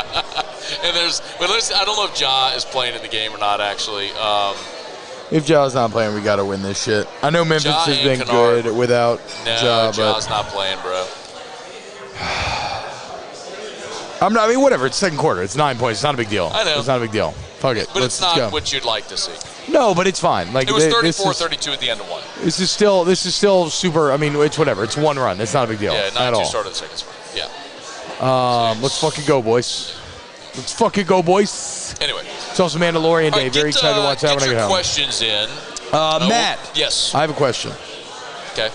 And I don't know if Ja is playing in the game or not, actually. If Ja's not playing, we got to win this shit. I know Memphis has been Kennard. good without Ja, but Ja's not playing, bro. Whatever. It's second quarter. It's 9 points. It's not a big deal. I know. It's not a big deal. Fuck it. But Let's it's not go. what you'd like to see. No, but it's fine. It was 34-32 at the end of one. This is still super. It's whatever. It's one run. It's not a big deal. Yeah, at all. 9-2 start of the second spring. Yeah. Let's fucking go, boys. Let's fucking go, boys. Anyway. It's also Mandalorian Day. Very excited to watch that when I get home. Questions in. Matt. Yes. I have a question. Okay.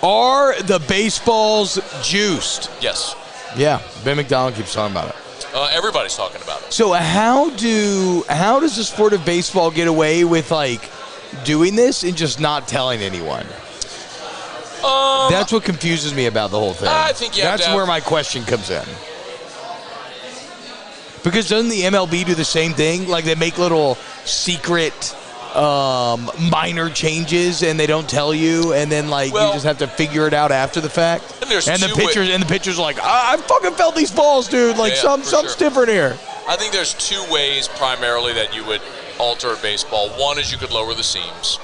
Are the baseballs juiced? Yes. Yeah. Ben McDonald keeps talking about it. Everybody's talking about it. So how does the sport of baseball get away with doing this and just not telling anyone? That's what confuses me about the whole thing. I think that's where my question comes in. Because doesn't the MLB do the same thing? Like they make little secret minor changes and they don't tell you, and then you just have to figure it out after the fact. And the pitchers are like, I fucking felt these balls, dude. Something's different here. I think there's two ways primarily that you would alter baseball. One is you could lower the seams,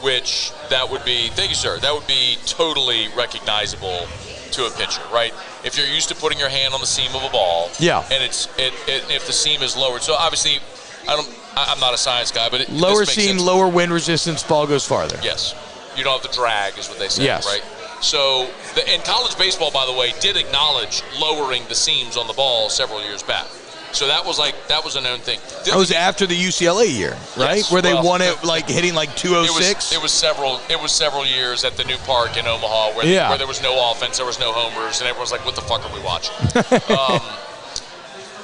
which that would be, thank you, sir, that would be totally recognizable to a pitcher, right? If you're used to putting your hand on the seam of a ball, yeah, and if the seam is lowered, so obviously I'm not a science guy, but lower seam, lower wind resistance, ball goes farther. Yes, you don't have the drag, is what they say, yes. Right? So, and college baseball, by the way, did acknowledge lowering the seams on the ball several years back. So that was a known thing. That was after the UCLA year, right? Yes, where they won it hitting 206. It was several years at the new park in Omaha where there was no offense, there was no homers, and everyone's like, "What the fuck are we watching?"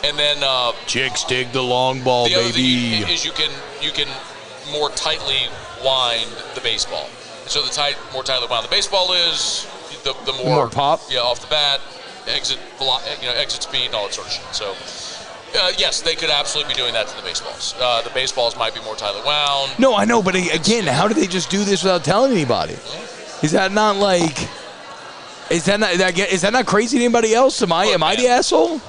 And then chicks dig the long ball, the other baby. thing is you can more tightly wind the baseball. So more tightly wound the baseball is, the more pop. Yeah, off the bat, exit speed, and all that sort of shit. So. Yes, they could absolutely be doing that to the baseballs. The baseballs might be more tightly wound. No, I know, but again, how do they just do this without telling anybody? Is that not is that not crazy to anybody else? Am I the asshole?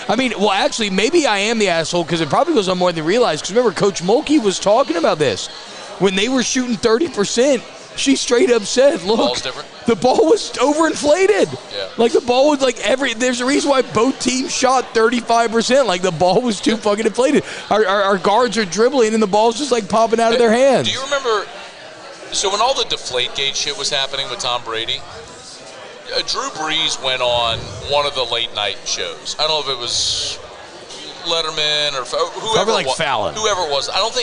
Actually, maybe I am the asshole because it probably goes on more than you realize. Because remember, Coach Mulkey was talking about this when they were shooting 30%. She straight up said, "Look, the ball was overinflated. Yeah. The ball was there's a reason why both teams shot 35%. The ball was too fucking inflated. Our guards are dribbling and the ball's just popping out of their hands." Do you remember? So when all the Deflategate shit was happening with Tom Brady, Drew Brees went on one of the late night shows. I don't know if it was Letterman or whoever. Probably Fallon. Whoever it was. I don't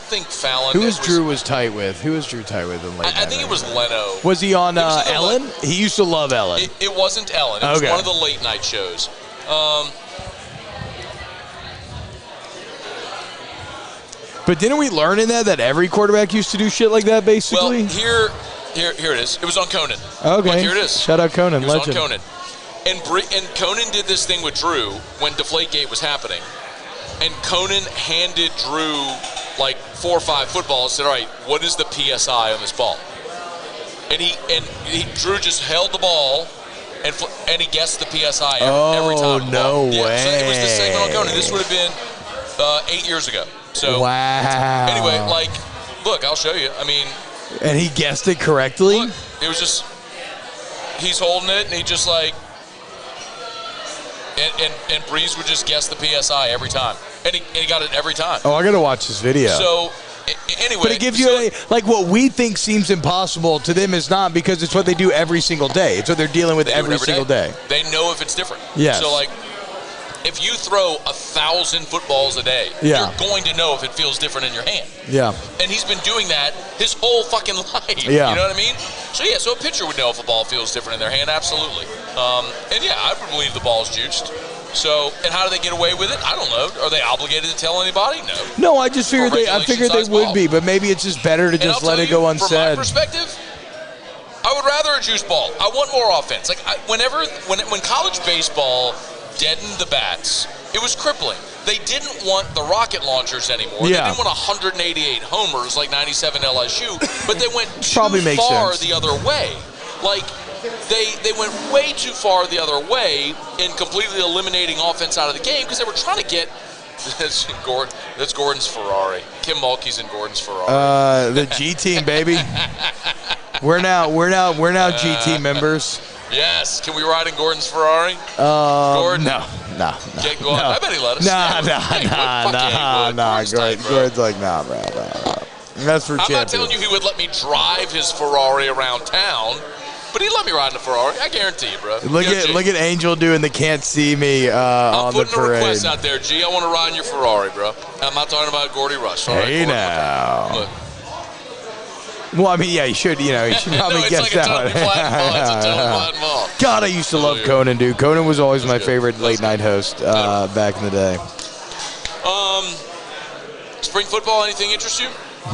think Fallon. Who was Drew tight with? Who was Drew tight with in late night? I think it was Leno. Was he on Ellen? He used to love Ellen. It wasn't Ellen. It was one of the late night shows. But didn't we learn in that every quarterback used to do shit like that, basically? Well, here it is. It was on Conan. Okay. Look, here it is. Shout out Conan, it was legend. on Conan. And Conan did this thing with Drew when Deflategate was happening. And Conan handed Drew 4 or 5 footballs and said, "All right, what is the PSI on this ball?" And Drew just held the ball and he guessed the PSI every time. Oh, no way. So it was the segment on Conan. This would have been 8 years ago. So wow. Anyway, look, I'll show you. And he guessed it correctly? Look, it was just, he's holding it, and he just and Brees would just guess the PSI every time. And he got it every time. Oh, I got to watch this video. So, anyway. But it gives you, what we think seems impossible to them is not, because it's what they do every single day. It's what they're dealing with every single day. They know if it's different. Yes. So, if you throw 1,000 footballs a day, you're going to know if it feels different in your hand. Yeah. And he's been doing that his whole fucking life. Yeah. You know what I mean? So a pitcher would know if a ball feels different in their hand, absolutely. And I would believe the ball's juiced. So, and how do they get away with it? I don't know. Are they obligated to tell anybody? No. No, I just figured they would be, but maybe it's just better to just let it go unsaid. From my perspective, I would rather a juice ball. I want more offense. Like when college baseball deadened the bats, it was crippling. They didn't want the rocket launchers anymore. Yeah. They didn't want 188 homers like 97 LSU, but they went too far the other way. Like they went way too far the other way in completely eliminating offense out of the game because they were trying to get. That's Gordon's Ferrari. Kim Mulkey's in Gordon's Ferrari. The G team, baby. We're now G team members. Yes. Can we ride in Gordon's Ferrari? Gordon? No. I bet he let us. Gordon's like, nah, bro. That's for champions. I'm not telling you he would let me drive his Ferrari around town, but he'd let me ride in a Ferrari. I guarantee you, bro. Look at Angel doing the can't see me on the parade. I'm putting a request out there. G, I want to ride in your Ferrari, bro. I'm not talking about Gordy Rush. All right, hey, now. Well, I mean, yeah, you should probably guess that one. It's a total flat ball. God, I used to love Conan, dude. Conan was always my favorite late-night host back in the day. Spring football, anything interest you?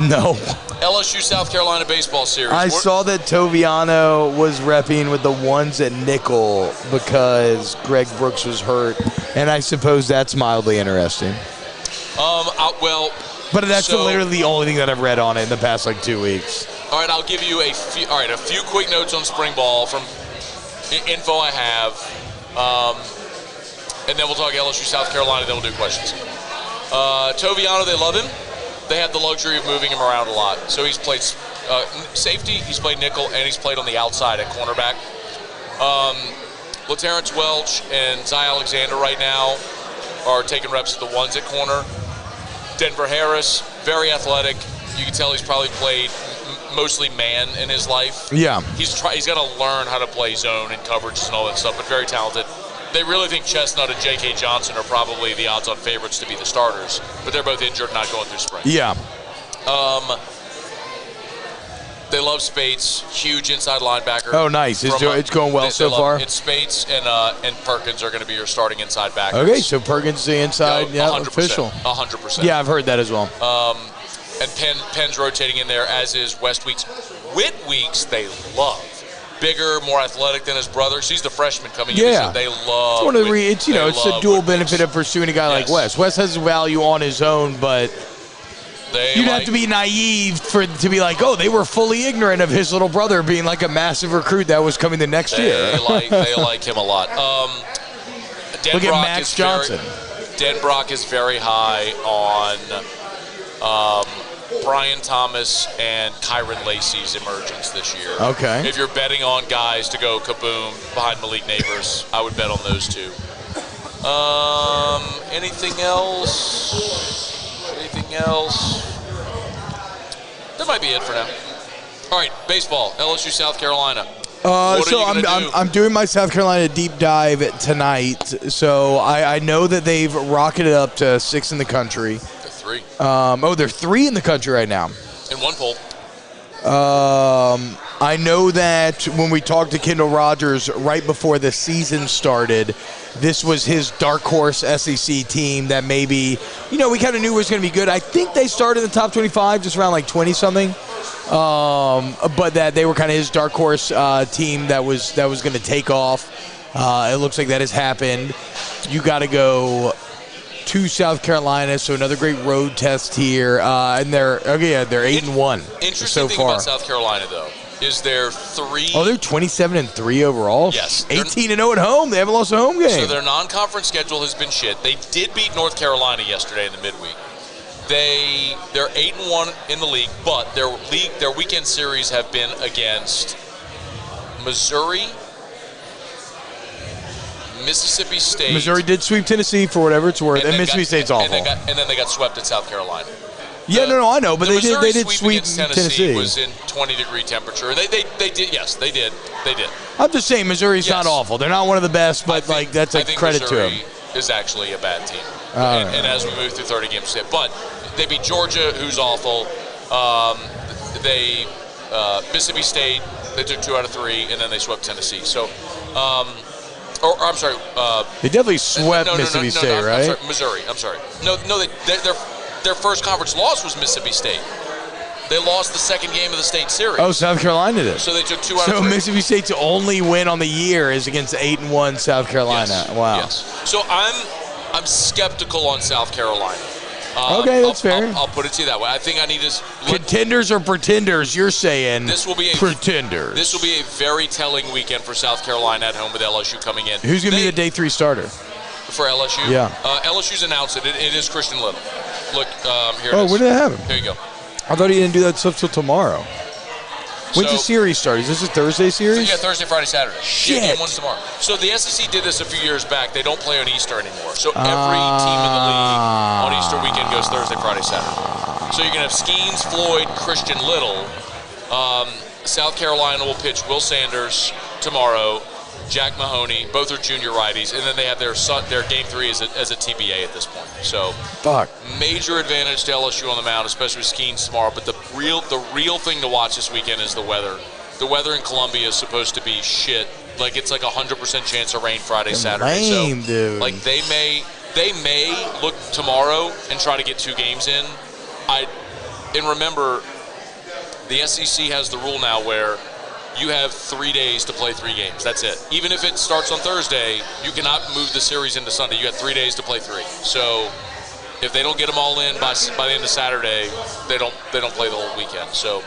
No. LSU South Carolina baseball series. I saw that Toviano was repping with the ones at nickel because Greg Brooks was hurt, and I suppose that's mildly interesting. But that's literally the only thing that I've read on it in the past 2 weeks. All right, I'll give you a few quick notes on spring ball from info I have, and then we'll talk LSU South Carolina. Then we'll do questions. Toviano, they love him. They have the luxury of moving him around a lot. So he's played safety, he's played nickel, and he's played on the outside at cornerback. LaTerrence Welch and Zy Alexander right now are taking reps at the ones at corner. Denver Harris, very athletic. You can tell he's probably played mostly man in his life. Yeah. He's got to learn how to play zone and coverage and all that stuff, but very talented. They really think Chestnut and J.K. Johnson are probably the odds-on favorites to be the starters, but they're both injured, not going through spring. Yeah. They love Spates, huge inside linebacker. Oh, nice. It's going well so far? It's Spates and Perkins are going to be your starting inside backers. Okay, so Perkins is the inside, 100%, official. 100%. Yeah, I've heard that as well. And Penn's rotating in there, as is West Weeks. Whit Weeks, they love. Bigger, more athletic than his brother. She's the freshman coming in. So they love. It's one of the it's a dual benefit of pursuing a guy like Wes. Wes has value on his own, but you'd have to be naive to be like, oh, they were fully ignorant of his little brother being like a massive recruit that was coming the next year. They like him a lot. Look at Max Johnson. Denbrock is very high on Brian Thomas and Kyron Lacey's emergence this year. Okay. If you're betting on guys to go kaboom behind Malik Neighbors, I would bet on those two. Anything else? That might be it for now. All right, baseball, LSU South Carolina. I'm doing my South Carolina deep dive tonight. So I know that they've rocketed up to 6th in the country. They're 3. They're 3 in the country right now. In one poll. I know that when we talked to Kendall Rogers right before the season started, this was his dark horse SEC team that maybe, we kind of knew was going to be good. I think they started in the top 25, just around 20-something. But that they were kind of his dark horse team that was going to take off. It looks like that has happened. You got to go to South Carolina, so another great road test here. And they're 8-1 Interesting so thing far. About South Carolina, though, is they're 3. Oh, they're 27-3 overall. Yes, 18-0 at home. They haven't lost a home game. So their non-conference schedule has been shit. They did beat North Carolina yesterday in the midweek. They're 8-1 in the league, but their weekend series have been against Missouri, Mississippi State. Missouri did sweep Tennessee for whatever it's worth, and Mississippi State's awful. And then they got swept at South Carolina. I know, but they did sweep Tennessee. Was in 20-degree temperature. They did. Yes, they did. I'm just saying Missouri's not awful. They're not one of the best, but that's a credit to them. Is actually a bad team. And as we move through 30 games, but they beat Georgia, who's awful. Mississippi State, they took 2 out of 3, and then they swept Tennessee. So Or I'm sorry. They definitely swept Mississippi State, right? I'm sorry, Missouri. I'm sorry. No, their first conference loss was Mississippi State. They lost the second game of the state series. Oh, South Carolina did. So they took 2 out of 3. So Mississippi State's only win on the year is against 8-1 South Carolina. Yes. Wow. Yes. So I'm skeptical on South Carolina. Okay, that's fair. I'll put it to you that way. I think I need to. Contenders or pretenders? You're saying this will be pretenders. This will be a very telling weekend for South Carolina at home with LSU coming in. Who's going to be the day 3 starter? For LSU? Yeah. LSU's announced it. It is Christian Little. Look, here it is. Oh, when did that happen? Here you go. I thought he didn't do that stuff till tomorrow. When's the series start? Is this a Thursday series? So yeah, Thursday, Friday, Saturday. Shit. Game 1's tomorrow. So the SEC did this a few years back. They don't play on Easter anymore. So every team in the league on Easter weekend goes Thursday, Friday, Saturday. So you're going to have Skeens, Floyd, Christian Little. South Carolina will pitch Will Sanders tomorrow, Jack Mahoney. Both are junior righties. And then they have their game 3 as a TBA at this point. So major advantage to LSU on the mound, especially with Skeens tomorrow. But the real thing to watch this weekend is the weather. The weather in Columbia is supposed to be shit. Like it's like 100% chance of rain Friday, Saturday. Lame, dude. Like they may look tomorrow and try to get 2 games in. And remember, the SEC has the rule now where you have 3 days to play 3 games. That's it. Even if it starts on Thursday, you cannot move the series into Sunday. You have 3 days to play 3. So if they don't get them all in by the end of Saturday, they don't play the whole weekend. So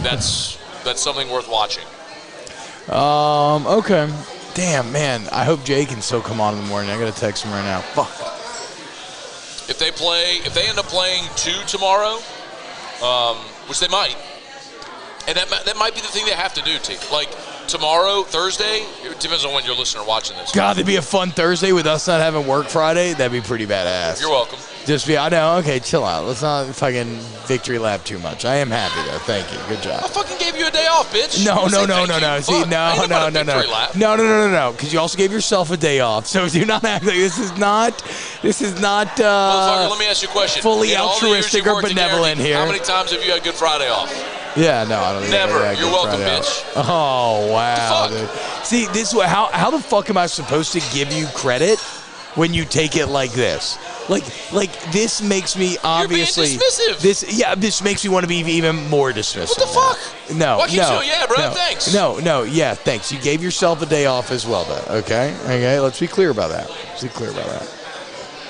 that's something worth watching. Okay. Damn, man. I hope Jay can still come on in the morning. I got to text him right now. Fuck. If they end up playing 2 tomorrow, which they might, and that might be the thing they have to do, T. Like tomorrow, Thursday, it depends on when you're listening or watching this. God, it'd be a fun Thursday with us not having work Friday. That'd be pretty badass. You're welcome. I know. Okay, chill out. Let's not fucking victory lap too much. I am happy though. Thank you. Good job. I fucking gave you a day off, bitch. No. See, no. Because you also gave yourself a day off. So do not act like this is not. Motherfucker, let me ask you a question. Fully altruistic or benevolent here. How many times have you had Good Friday off? Yeah, no, I don't think Never. I You're welcome, bitch. Oh, wow. What the fuck? See, this how the fuck am I supposed to give you credit when you take it like this? Like this makes me obviously. You're being dismissive. This makes me want to be even more dismissive. What the fuck? No, Why can't you? Yeah, bro. Thanks. Yeah, thanks. You gave yourself a day off as well, though. Okay. Let's be clear about that.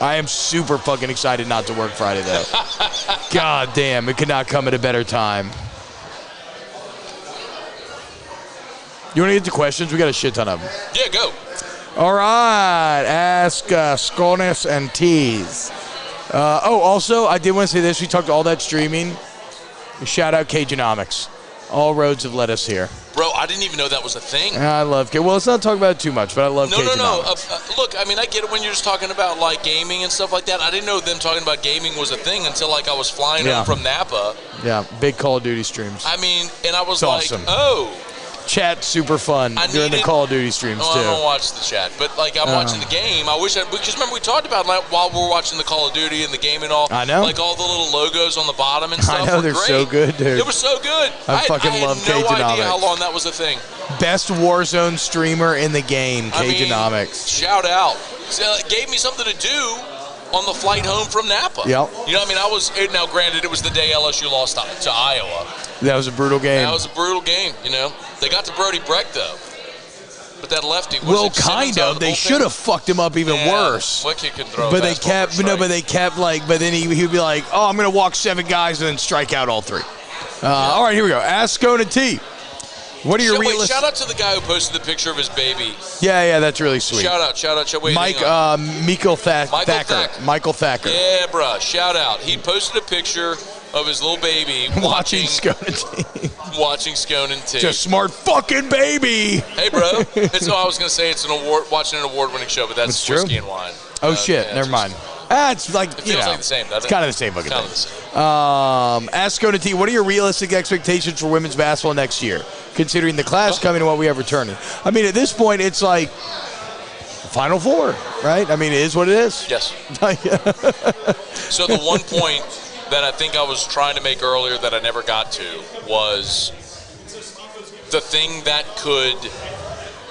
I am super fucking excited not to work Friday, though. God damn, it could not come at a better time. You want to get to questions? We got a shit ton of them. Yeah, go. All right. Ask Scone and T's. Also, I did want to say this. We talked all that streaming. Shout out Cajunomics. All roads have led us here. Bro, I didn't even know that was a thing. I love Well, let's not talk about it too much, but I love Cajunomics. No. Look, I mean, I get it when you're just talking about, like, gaming and stuff like that. I didn't know them talking about gaming was a thing until, like, I was flying home from Napa. Yeah, big Call of Duty streams. I mean, and I was awesome. oh. Chat super fun during the Call of Duty streams, too. I don't watch the chat, but, like, I'm watching the game. because remember we talked about, like, while we were watching the Call of Duty and the game and all. I know. Like, all the little logos on the bottom and stuff. I know, they're great. so good, dude. It was so good. I fucking love Cajunomics. I had no idea how long that was a thing. Best Warzone streamer in the game, Cajunomics. Shout out. It gave me something to do on the flight home from Napa. Yep. You know what I mean? Now, granted, it was the day LSU lost to Iowa. That was a brutal game. That was a brutal game, you know. They got to Brody Brecht, though. But that lefty was kind of. They should have fucked him up even worse. What kid can throw? But they kept but then he would be like, "Oh, I'm going to walk 7 guys and then strike out all 3." All right, here we go. Ask Scone T. What are your realistic? Shout out to the guy who posted the picture of his baby. Yeah, that's really sweet. Shout out. Wait, Michael Thacker. Yeah, bro. Shout out. He posted a picture of his little baby watching Scone T. Watching Scone T. Just smart fucking baby. Hey, bro. That's what I was gonna say. It's watching an award-winning show, but that's whiskey and wine. Oh shit! Never mind. It's like it feels like the same. It's kind of the same fucking thing. Ask Scone T. What are your realistic expectations for women's basketball next year, considering the class coming and what we have returning? I mean, at this point, it's like Final Four, right? I mean, it is what it is. Yes. So the one point that I think I was trying to make earlier that I never got to was the thing that could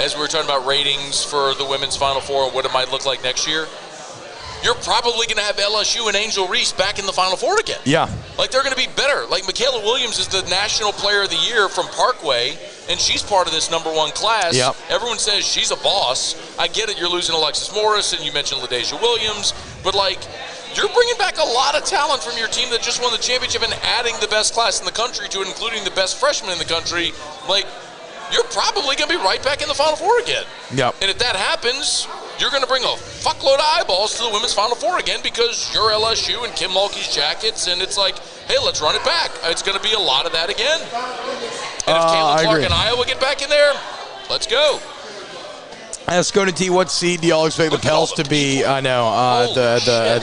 as we were talking about ratings for the women's Final Four and what it might look like next year, you're probably going to have LSU and Angel Reese back in the Final Four again. Yeah. Like, they're going to be better. Like, Michaela Williams is the National Player of the Year from Parkway, and she's part of this #1 class. Yep. Everyone says she's a boss. I get it. You're losing Alexis Morris, and you mentioned LaDasia Williams. But, like, you're bringing back a lot of talent from your team that just won the championship and adding the best class in the country to it, including the best freshman in the country. Like, you're probably going to be right back in the Final Four again. Yep. And if that happens, you're going to bring a fuckload of eyeballs to the women's Final Four again because you're LSU and Kim Mulkey's Jackets, and it's like, hey, let's run it back. It's going to be a lot of that again. And if Caitlin Clark and Iowa get back in there, let's go. Scone T, what seed do y'all expect the Pels to be? I know, at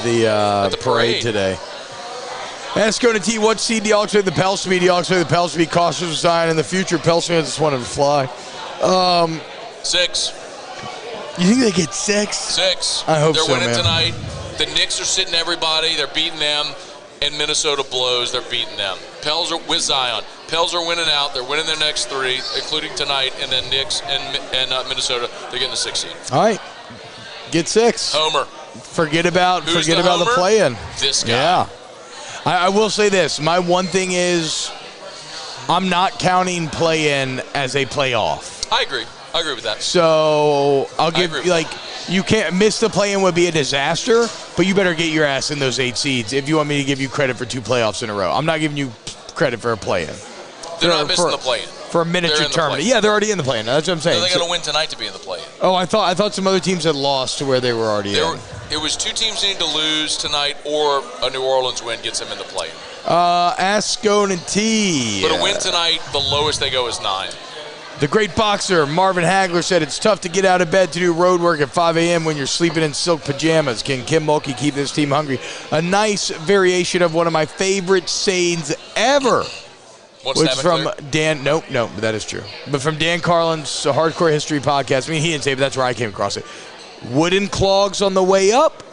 the parade today. Scone T, what seed do y'all expect the Pels to be? Do y'all expect the Pels to be cautious of Zion in the future? Pels fans just want them to fly. 6. You think they get 6? 6. I hope They're so, winning man. tonight. The Knicks are sitting everybody. They're beating them. And Minnesota blows. They're beating them. Pels are with Zion. Pels are winning out. They're winning their next 3, including tonight. And then Knicks and Minnesota, they're getting the 6th seed. All right. Get 6. Homer. Forget about the play-in. This guy. Yeah. I will say this. My one thing is I'm not counting play-in as a playoff. I agree with that. So I'll give you, like, you can't miss the play-in would be a disaster, but you better get your ass in those 8 seeds if you want me to give you credit for 2 playoffs in a row. I'm not giving you credit for a play-in. They're not missing the play-in. For a miniature tournament. Yeah, they're already in the play-in. That's what I'm saying. So they got to win tonight to be in the play-in. Oh, I thought some other teams had lost to where they were already in. It was 2 teams needing to lose tonight, or a New Orleans win gets them in the play-in. Ask Scone T. But a win tonight, the lowest they go is 9. The great boxer Marvin Hagler said it's tough to get out of bed to do road work at 5 a.m. when you're sleeping in silk pajamas. Can Kim Mulkey keep this team hungry? A nice variation of one of my favorite sayings ever. Which from Dan, no, that is true. But from Dan Carlin's Hardcore History podcast, I mean, he didn't say it, but that's where I came across it. Wooden clogs on the way up,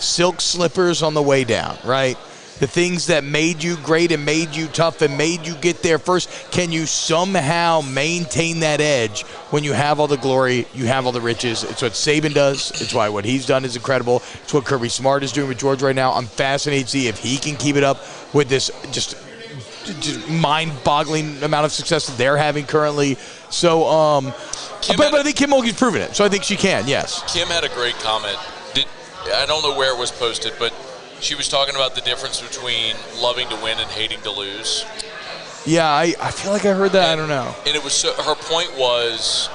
silk slippers on the way down, right? The things that made you great and made you tough and made you get there first, can you somehow maintain that edge when you have all the glory, you have all the riches? It's what Saban does. It's why what he's done is incredible. It's what Kirby Smart is doing with George right now. I'm fascinated to see if he can keep it up with this just mind-boggling amount of success that they're having currently. So, but I think Kim Mulkey's proven it. So I think she can, yes. Kim had a great comment. I don't know where it was posted, but she was talking about the difference between loving to win and hating to lose. Yeah, I feel like I heard that. I don't know. And it was her point was,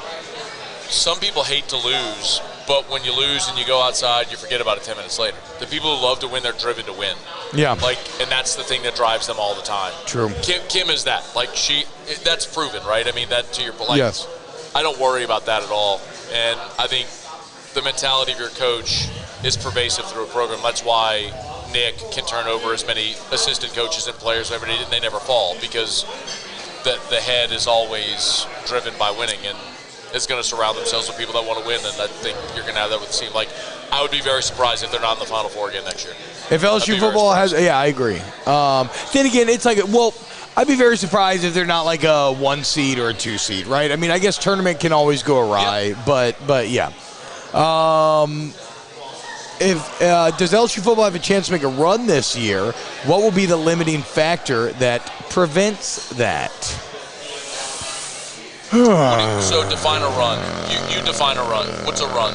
some people hate to lose, but when you lose and you go outside, you forget about it 10 minutes later. The people who love to win, they're driven to win. Yeah. And that's the thing that drives them all the time. True. Kim is that. That's proven, right? I mean, that to your point. Yes. I don't worry about that at all. And I think the mentality of your coach is pervasive through a program. That's why Nick can turn over as many assistant coaches and players, and they never fall, because the head is always driven by winning, and it's going to surround themselves with people that want to win, and I think you're going to have that with the team. Like, I would be very surprised if they're not in the Final Four again next year. If LSU football has, yeah, I agree. Then again, it's like, well, I'd be very surprised if they're not like a 1 seed or a 2 seed, right? I mean, I guess tournament can always go awry, but yeah. Does LSU football have a chance to make a run this year? What will be the limiting factor that prevents that? So define a run. You define a run. What's a run?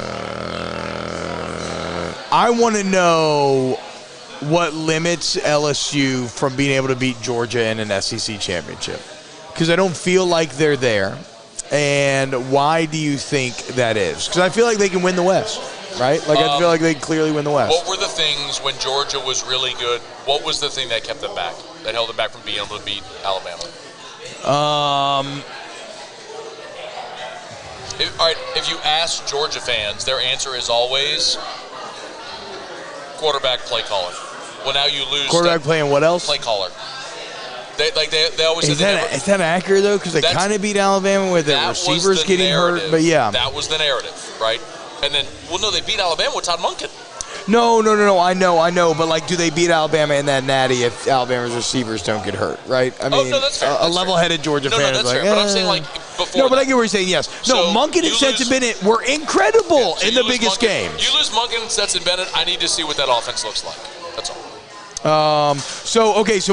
I want to know what limits LSU from being able to beat Georgia in an SEC championship, because I don't feel like they're there. And why do you think that is? Because I feel like they can win the West, right? Like, I feel like they can clearly win the West. What were the things when Georgia was really good? What was the thing that kept them back, that held them back from being able to beat Alabama? If you ask Georgia fans, their answer is always quarterback play caller. Well, now you lose. Quarterback playing what else? Play caller. They always is that accurate though? Because they kind of beat Alabama with their receivers getting hurt, but yeah, that was the narrative, right? And then, well, no, they beat Alabama with Todd Monken. No. I know. But, like, do they beat Alabama in that natty if Alabama's receivers don't get hurt, right? I mean, no, that's fair. a level-headed Georgia fan that's is like, fair. But I'm saying, like, before. No, but I get what you're saying, yes. No, So Monken and Stetson Bennett were incredible in the biggest games. You lose Monken and Stetson Bennett, I need to see what that offense looks like. That's all.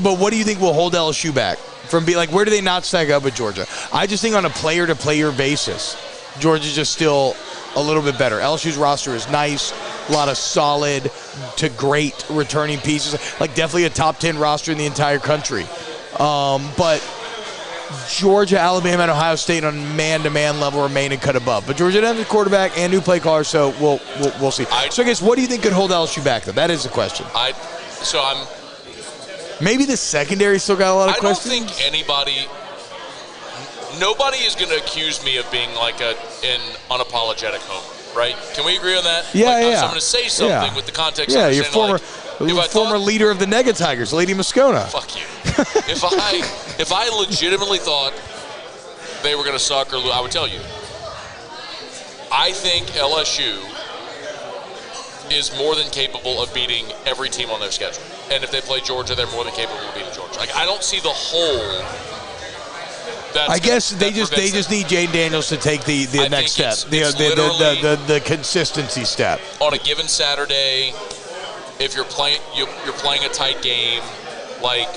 But what do you think will hold LSU back from being, like, where do they not stack up with Georgia? I just think on a player-to-player basis, Georgia's just still a little bit better. LSU's roster is nice, a lot of solid to great returning pieces, like definitely a top 10 roster in the entire country. But Georgia, Alabama, and Ohio State on man-to-man level remain and cut above. But Georgia doesn't have a quarterback and new play caller, so we'll see. So I guess what do you think could hold LSU back, though? That is the question. Maybe the secondary still got a lot of questions? I don't think nobody is going to accuse me of being like an unapologetic homer, right? Can we agree on that? Yeah. So I'm going to say something with the context. Yeah, your former leader of the Nega Tigers, Lady Moscona. Fuck you. If I legitimately thought they were going to suck or lose, I would tell you. I think LSU is more than capable of beating every team on their schedule. And if they play Georgia, they're more than capable of beating Georgia. Like, I don't see the hole. I guess they just need Jane Daniels to take the next step, the consistency step. On a given Saturday, if you're playing a tight game, like,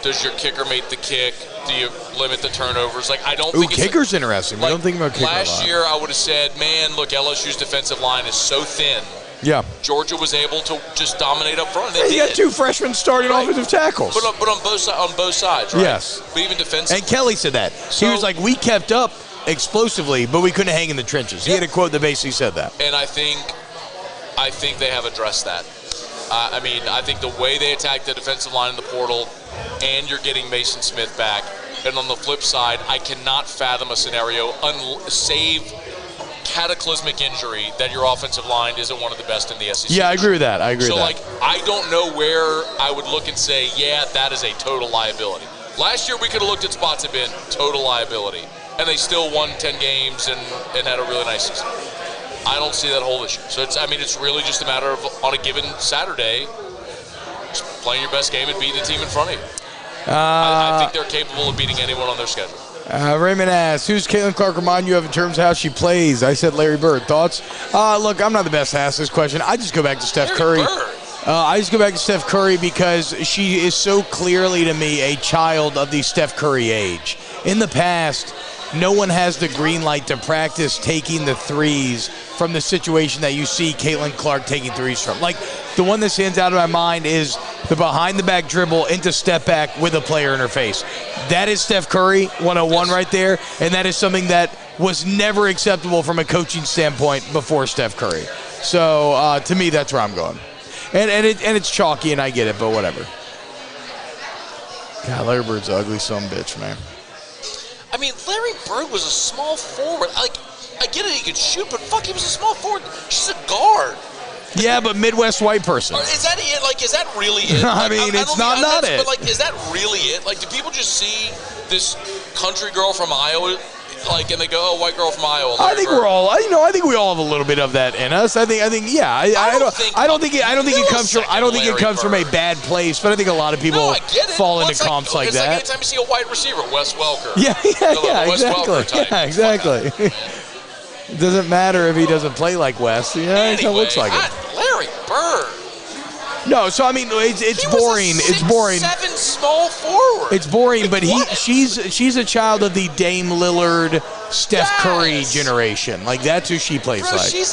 does your kicker make the kick? Do you limit the turnovers? Like, I don't think kicker's interesting. We don't think about kicker a lot. Last year, I would have said, man, look, LSU's defensive line is so thin. Yeah. Georgia was able to just dominate up front. You got two freshmen starting offensive tackles. But on both sides, right? Yes. But even defensively. And Kelly said that. He was like, we kept up explosively, but we couldn't hang in the trenches. He had a quote that basically said that. And I think they have addressed that. I think the way they attack the defensive line in the portal, and you're getting Mason Smith back. And on the flip side, I cannot fathom a scenario, save cataclysmic injury, that your offensive line isn't one of the best in the SEC. Yeah, I agree with that. So, I don't know where I would look and say, yeah, that is a total liability. Last year, we could have looked at spots and been total liability. And they still won 10 games and had a really nice season. I don't see that whole issue. So, it's really just a matter of, on a given Saturday, just playing your best game and beating the team in front of you. I think they're capable of beating anyone on their schedule. Raymond asks, who's Caitlin Clark remind you of in terms of how she plays? I said Larry Bird. Thoughts? Look, I'm not the best to ask this question. I just go back to Steph Curry. I just go back to Steph Curry because she is so clearly to me a child of the Steph Curry age. In the past, no one has the green light to practice taking the threes from the situation that you see Caitlin Clark taking threes from. Like, the one that stands out in my mind is the behind-the-back dribble into step back with a player in her face. That is Steph Curry 101 right there, and that is something that was never acceptable from a coaching standpoint before Steph Curry. So, to me, that's where I'm going. And it's chalky, and I get it, but whatever. God, Larry Bird's an ugly son of a bitch, man. Larry Bird was a small forward. Like, I get it, he could shoot, but fuck, he was a small forward. She's a guard. Yeah, but Midwest white person. Is that it? Like, is that really it? It's not it. But, like, is that really it? Like, do people just see this country girl from Iowa, like, and they go, "Oh, white girl from Iowa"? I think we're all, I think we all have a little bit of that in us. I think, yeah. I don't think it comes from a bad place, but I think a lot of people fall into comps like that. It's like anytime you see a white receiver, Wes Welker. Exactly. It doesn't matter if he doesn't play like Wes. It looks like it. Larry Bird. No, so it's boring. It's boring. 6'7" small forward. It's boring, but she's a child of the Dame Lillard, Steph Curry generation. Like, that's who she plays like. She's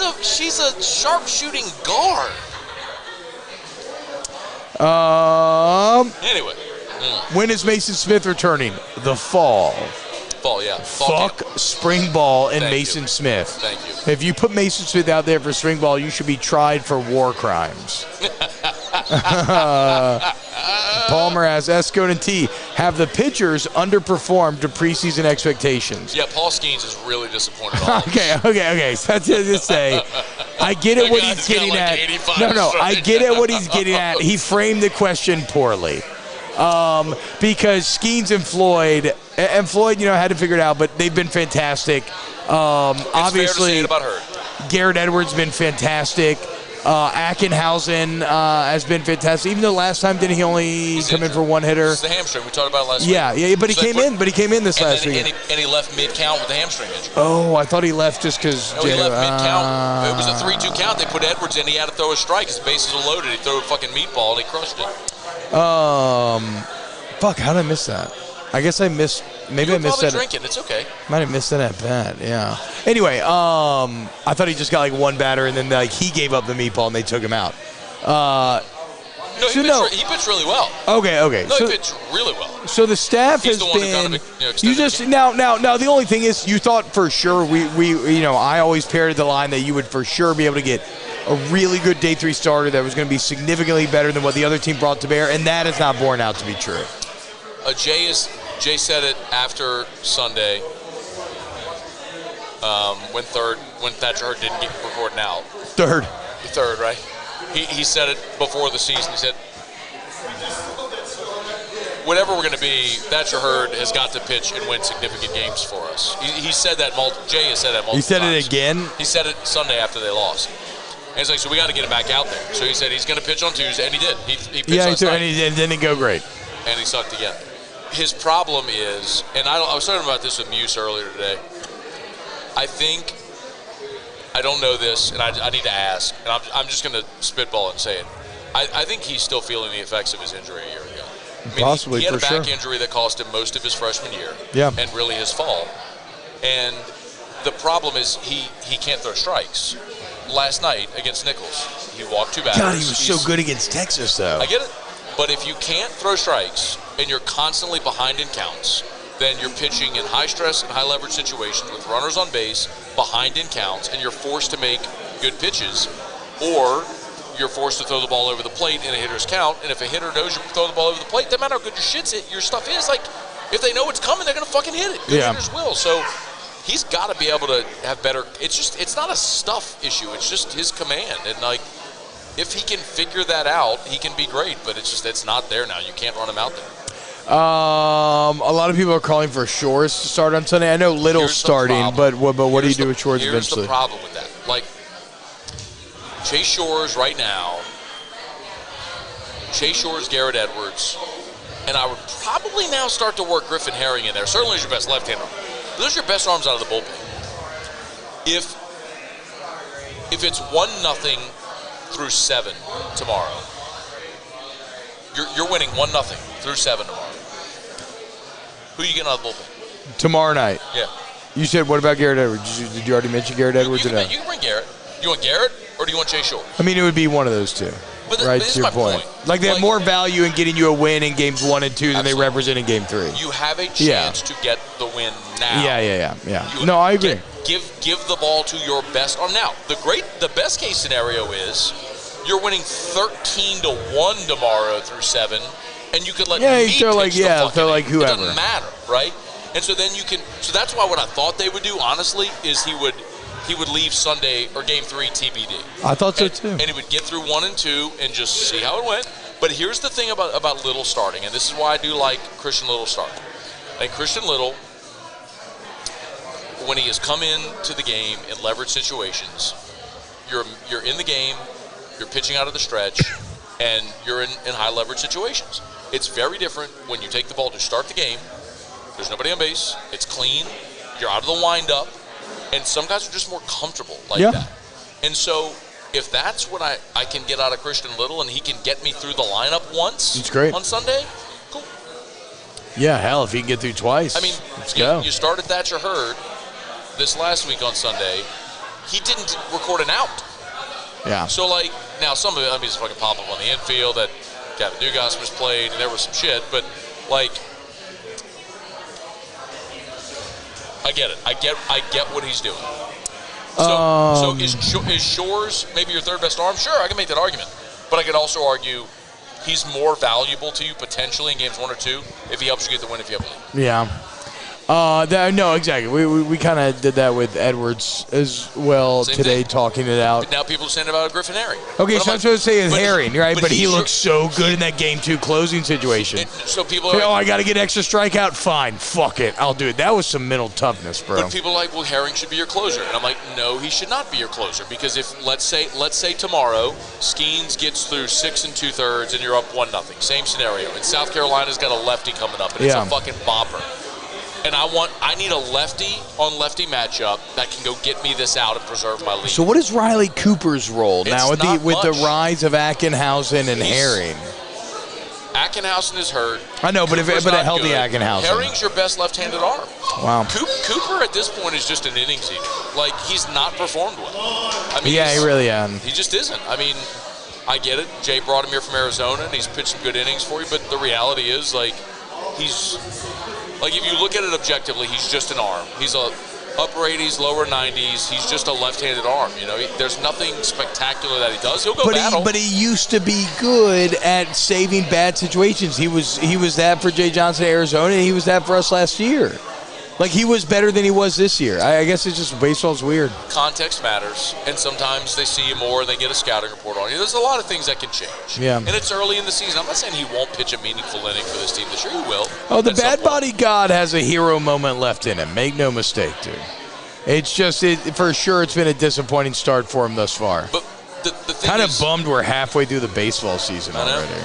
a sharpshooting guard. Anyway. When is Mason Smith returning? The fall. Fall, yeah. Fuck spring ball and Mason Smith. Thank you. If you put Mason Smith out there for spring ball, you should be tried for war crimes. Palmer asks, Scone T, have the pitchers underperformed to preseason expectations? Yeah, Paul Skeens is really disappointed. Okay. So that's just say, I get it what he's getting at. I get it what he's getting at. He framed the question poorly. Because Skeens and Floyd, had to figure it out, but they've been fantastic. Obviously, fair to say it about her. Garrett Edwards been fantastic. Ackenhausen has been fantastic. Even though last time didn't he only come in for one hitter? It's the hamstring. We talked about it last week. Yeah, but he came in. But he came in this last week. And he left mid-count with the hamstring injury. Oh, I thought he left just because. No, he left mid-count. It was a 3-2 count. They put Edwards in. He had to throw a strike. His bases were loaded. He threw a fucking meatball, and he crushed it. Fuck, how did I miss that? I guess I missed. Maybe I missed that. Drinking. It's okay. Might have missed that at bat. Yeah. Anyway, I thought he just got like one batter, and then like he gave up the meatball, and they took him out. He pitched really well. Okay. No, he pitched really well. So the staff has been. You just now. The only thing is, you thought for sure we I always paired the line that you would for sure be able to get a really good day 3 starter that was going to be significantly better than what the other team brought to bear, and that is not borne out to be true. Jay said it after Sunday when Thatcher Hurd didn't get recording out. Third, right? He said it before the season. He said, whatever we're going to be, Thatcher Hurd has got to pitch and win significant games for us. He said that. Jay has said that multiple times. He said it again? He said it Sunday after they lost. And he's like, so we got to get him back out there. So he said he's going to pitch on Tuesday, and he did. He pitched last night. And didn't go great. And he sucked again. His problem is, and I was talking about this with Muse earlier today, I don't know this, and I need to ask, and I'm just going to spitball it and say it. I think he's still feeling the effects of his injury a year ago. Possibly, he had a for back injury that cost him most of his freshman year, and really his fall. And the problem is he can't throw strikes. Last night against Nichols, he walked 2 batters. God, he was so good against Texas, though. I get it. But if you can't throw strikes and you're constantly behind in counts, then you're pitching in high-stress and high-leverage situations with runners on base, behind in counts, and you're forced to make good pitches, or you're forced to throw the ball over the plate in a hitter's count. And if a hitter knows you throw the ball over the plate, doesn't matter how good your stuff is. Like, if they know it's coming, they're going to fucking hit it. Good hitters will. So he's got to be able to have better. It's not a stuff issue. It's just his command. And, like, if he can figure that out, he can be great. But it's not there now. You can't run him out there. A lot of people are calling for Shores to start on Sunday. I know Little's starting, but what do you do with Shores eventually? Here's the problem with that. Like, Chase Shores right now, Garrett Edwards, and I would probably now start to work Griffin Herring in there. Certainly is your best left-hander. Those are your best arms out of the bullpen. If it's 1-0 through 7 tomorrow, you're winning 1-0 through 7 tomorrow. Who are you getting out of the bullpen? Tomorrow night. Yeah. You said, what about Garrett Edwards? Did you already mention Garrett Edwards? You can bring Garrett. You want Garrett, or do you want Chase Shores? I mean, it would be one of those two. Right, to your point. Like, they have more value in getting you a win in games 1 and 2 than they represent in game 3. You have a chance to get the win now. Yeah. No, I agree. Give the ball to your best arm. Now, the best case scenario is you're winning 13-1 tomorrow through 7, and you could let me pitch throw like whoever. It doesn't matter, right? And so then you can. So that's why what I thought they would do, honestly, is he would leave Sunday or game 3 TBD. I thought so too. And he would get through 1 and 2 and just see how it went. But here's the thing about Little starting, and this is why I do like Christian Little starting. Like, Christian Little, when he has come into the game in leverage situations, you're in the game, you're pitching out of the stretch, and you're in high leverage situations. It's very different when you take the ball to start the game. There's nobody on base. It's clean. You're out of the windup. And some guys are just more comfortable like that. And so if that's what I can get out of Christian Little and he can get me through the lineup once on Sunday, cool. Yeah, hell, if he can get through twice, I mean, let's go. You started Thatcher Hurd this last week on Sunday. He didn't record an out. Yeah. So, like, now some of it, I mean, it's fucking pop-up on the infield that Gavin Dugas was played and there was some shit, but, like, I get it. I get what he's doing. So is Shores maybe your third best arm? Sure, I can make that argument. But I could also argue he's more valuable to you potentially in games 1 or 2 if he helps you get the win if you have a lead. Yeah. No, exactly. We kind of did that with Edwards as well Same today, thing. talking it out. But now people are saying about Griffin Herring. Okay, so I'm supposed to say it's Herring, right? But he he's looks so good in that game 2 closing situation. So people are I got to get extra strikeout? Fine. Fuck it. I'll do it. That was some mental toughness, bro. But people are like, well, Herring should be your closer. And I'm like, no, he should not be your closer. Because if, let's say tomorrow, Skeens gets through 6 2/3 and you're up 1-0. Same scenario. And South Carolina's got a lefty coming up, and it's a fucking bopper. And I need a lefty-on-lefty matchup that can go get me this out and preserve my lead. So what is Riley Cooper's role now with the rise of Ackenhausen and Herring? Ackenhausen is hurt. I know, but a healthy Ackenhausen. Herring's your best left-handed arm. Wow. Cooper at this point is just an innings eater. Like, he's not performed well. I mean, he really hasn't. He just isn't. I mean, I get it. Jay brought him here from Arizona, and he's pitched some good innings for you. But the reality is, like, if you look at it objectively, he's just an arm. He's a upper 80s, lower 90s. He's just a left-handed arm. You know, there's nothing spectacular that he does. He'll go battle. But he used to be good at saving bad situations. He was that for Jay Johnson at Arizona, and he was that for us last year. Like, he was better than he was this year. I guess it's just baseball's weird. Context matters, and sometimes they see you more and they get a scouting report on you. There's a lot of things that can change. Yeah. And it's early in the season. I'm not saying he won't pitch a meaningful inning for this team this year. He will. Oh, the bad body god has a hero moment left in him. Make no mistake, dude. It's just, for sure, it's been a disappointing start for him thus far. But the thing kind of is, bummed we're halfway through the baseball season already.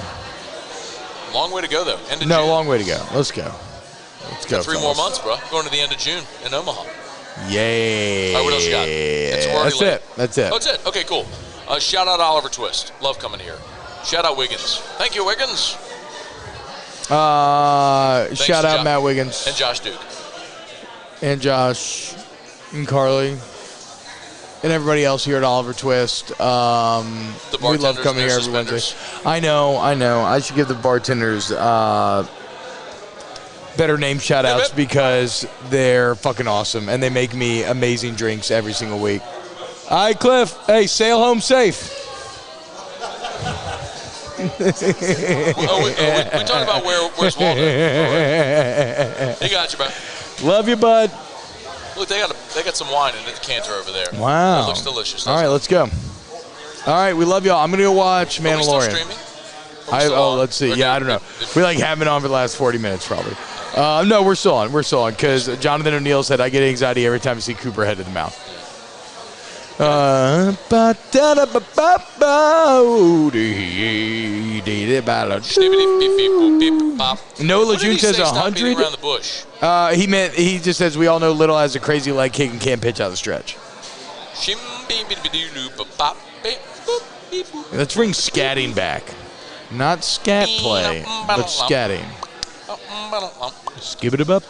Long way to go, though. End of June. Long way to go. Let's go. Let's go. 3 more months, bro. Going to the end of June in Omaha. Yay. All right, what else you got? That's it. That's it. Okay, cool. Shout out Oliver Twist. Love coming here. Shout out Wiggins. Thank you, Wiggins. Shout out Matt Wiggins. And Josh Duke. And Josh. And Carly. And everybody else here at Oliver Twist. We love coming here every Wednesday. I know. I should give the bartenders better name shout-outs because they're fucking awesome, and they make me amazing drinks every single week. All right, Cliff. Hey, sail home safe. we talked about where's Waldo. Right. He got you, bro. Love you, bud. Look, they got some wine in the decanter over there. Wow. That looks delicious. All right, let's go. All right, we love y'all. I'm going to go watch Mandalorian. Are we still streaming? Let's see. Yeah, I don't know. We have it on for the last 40 minutes probably. No, we're still on. Because Jonathan O'Neill said I get anxiety every time I see Cooper head to the mound. No, Lejeune says 100. Around the bush. He just says we all know Little has a crazy leg kick and can't pitch out of the stretch. Let's bring scatting back. Not scat play, but scatting. Skip it up.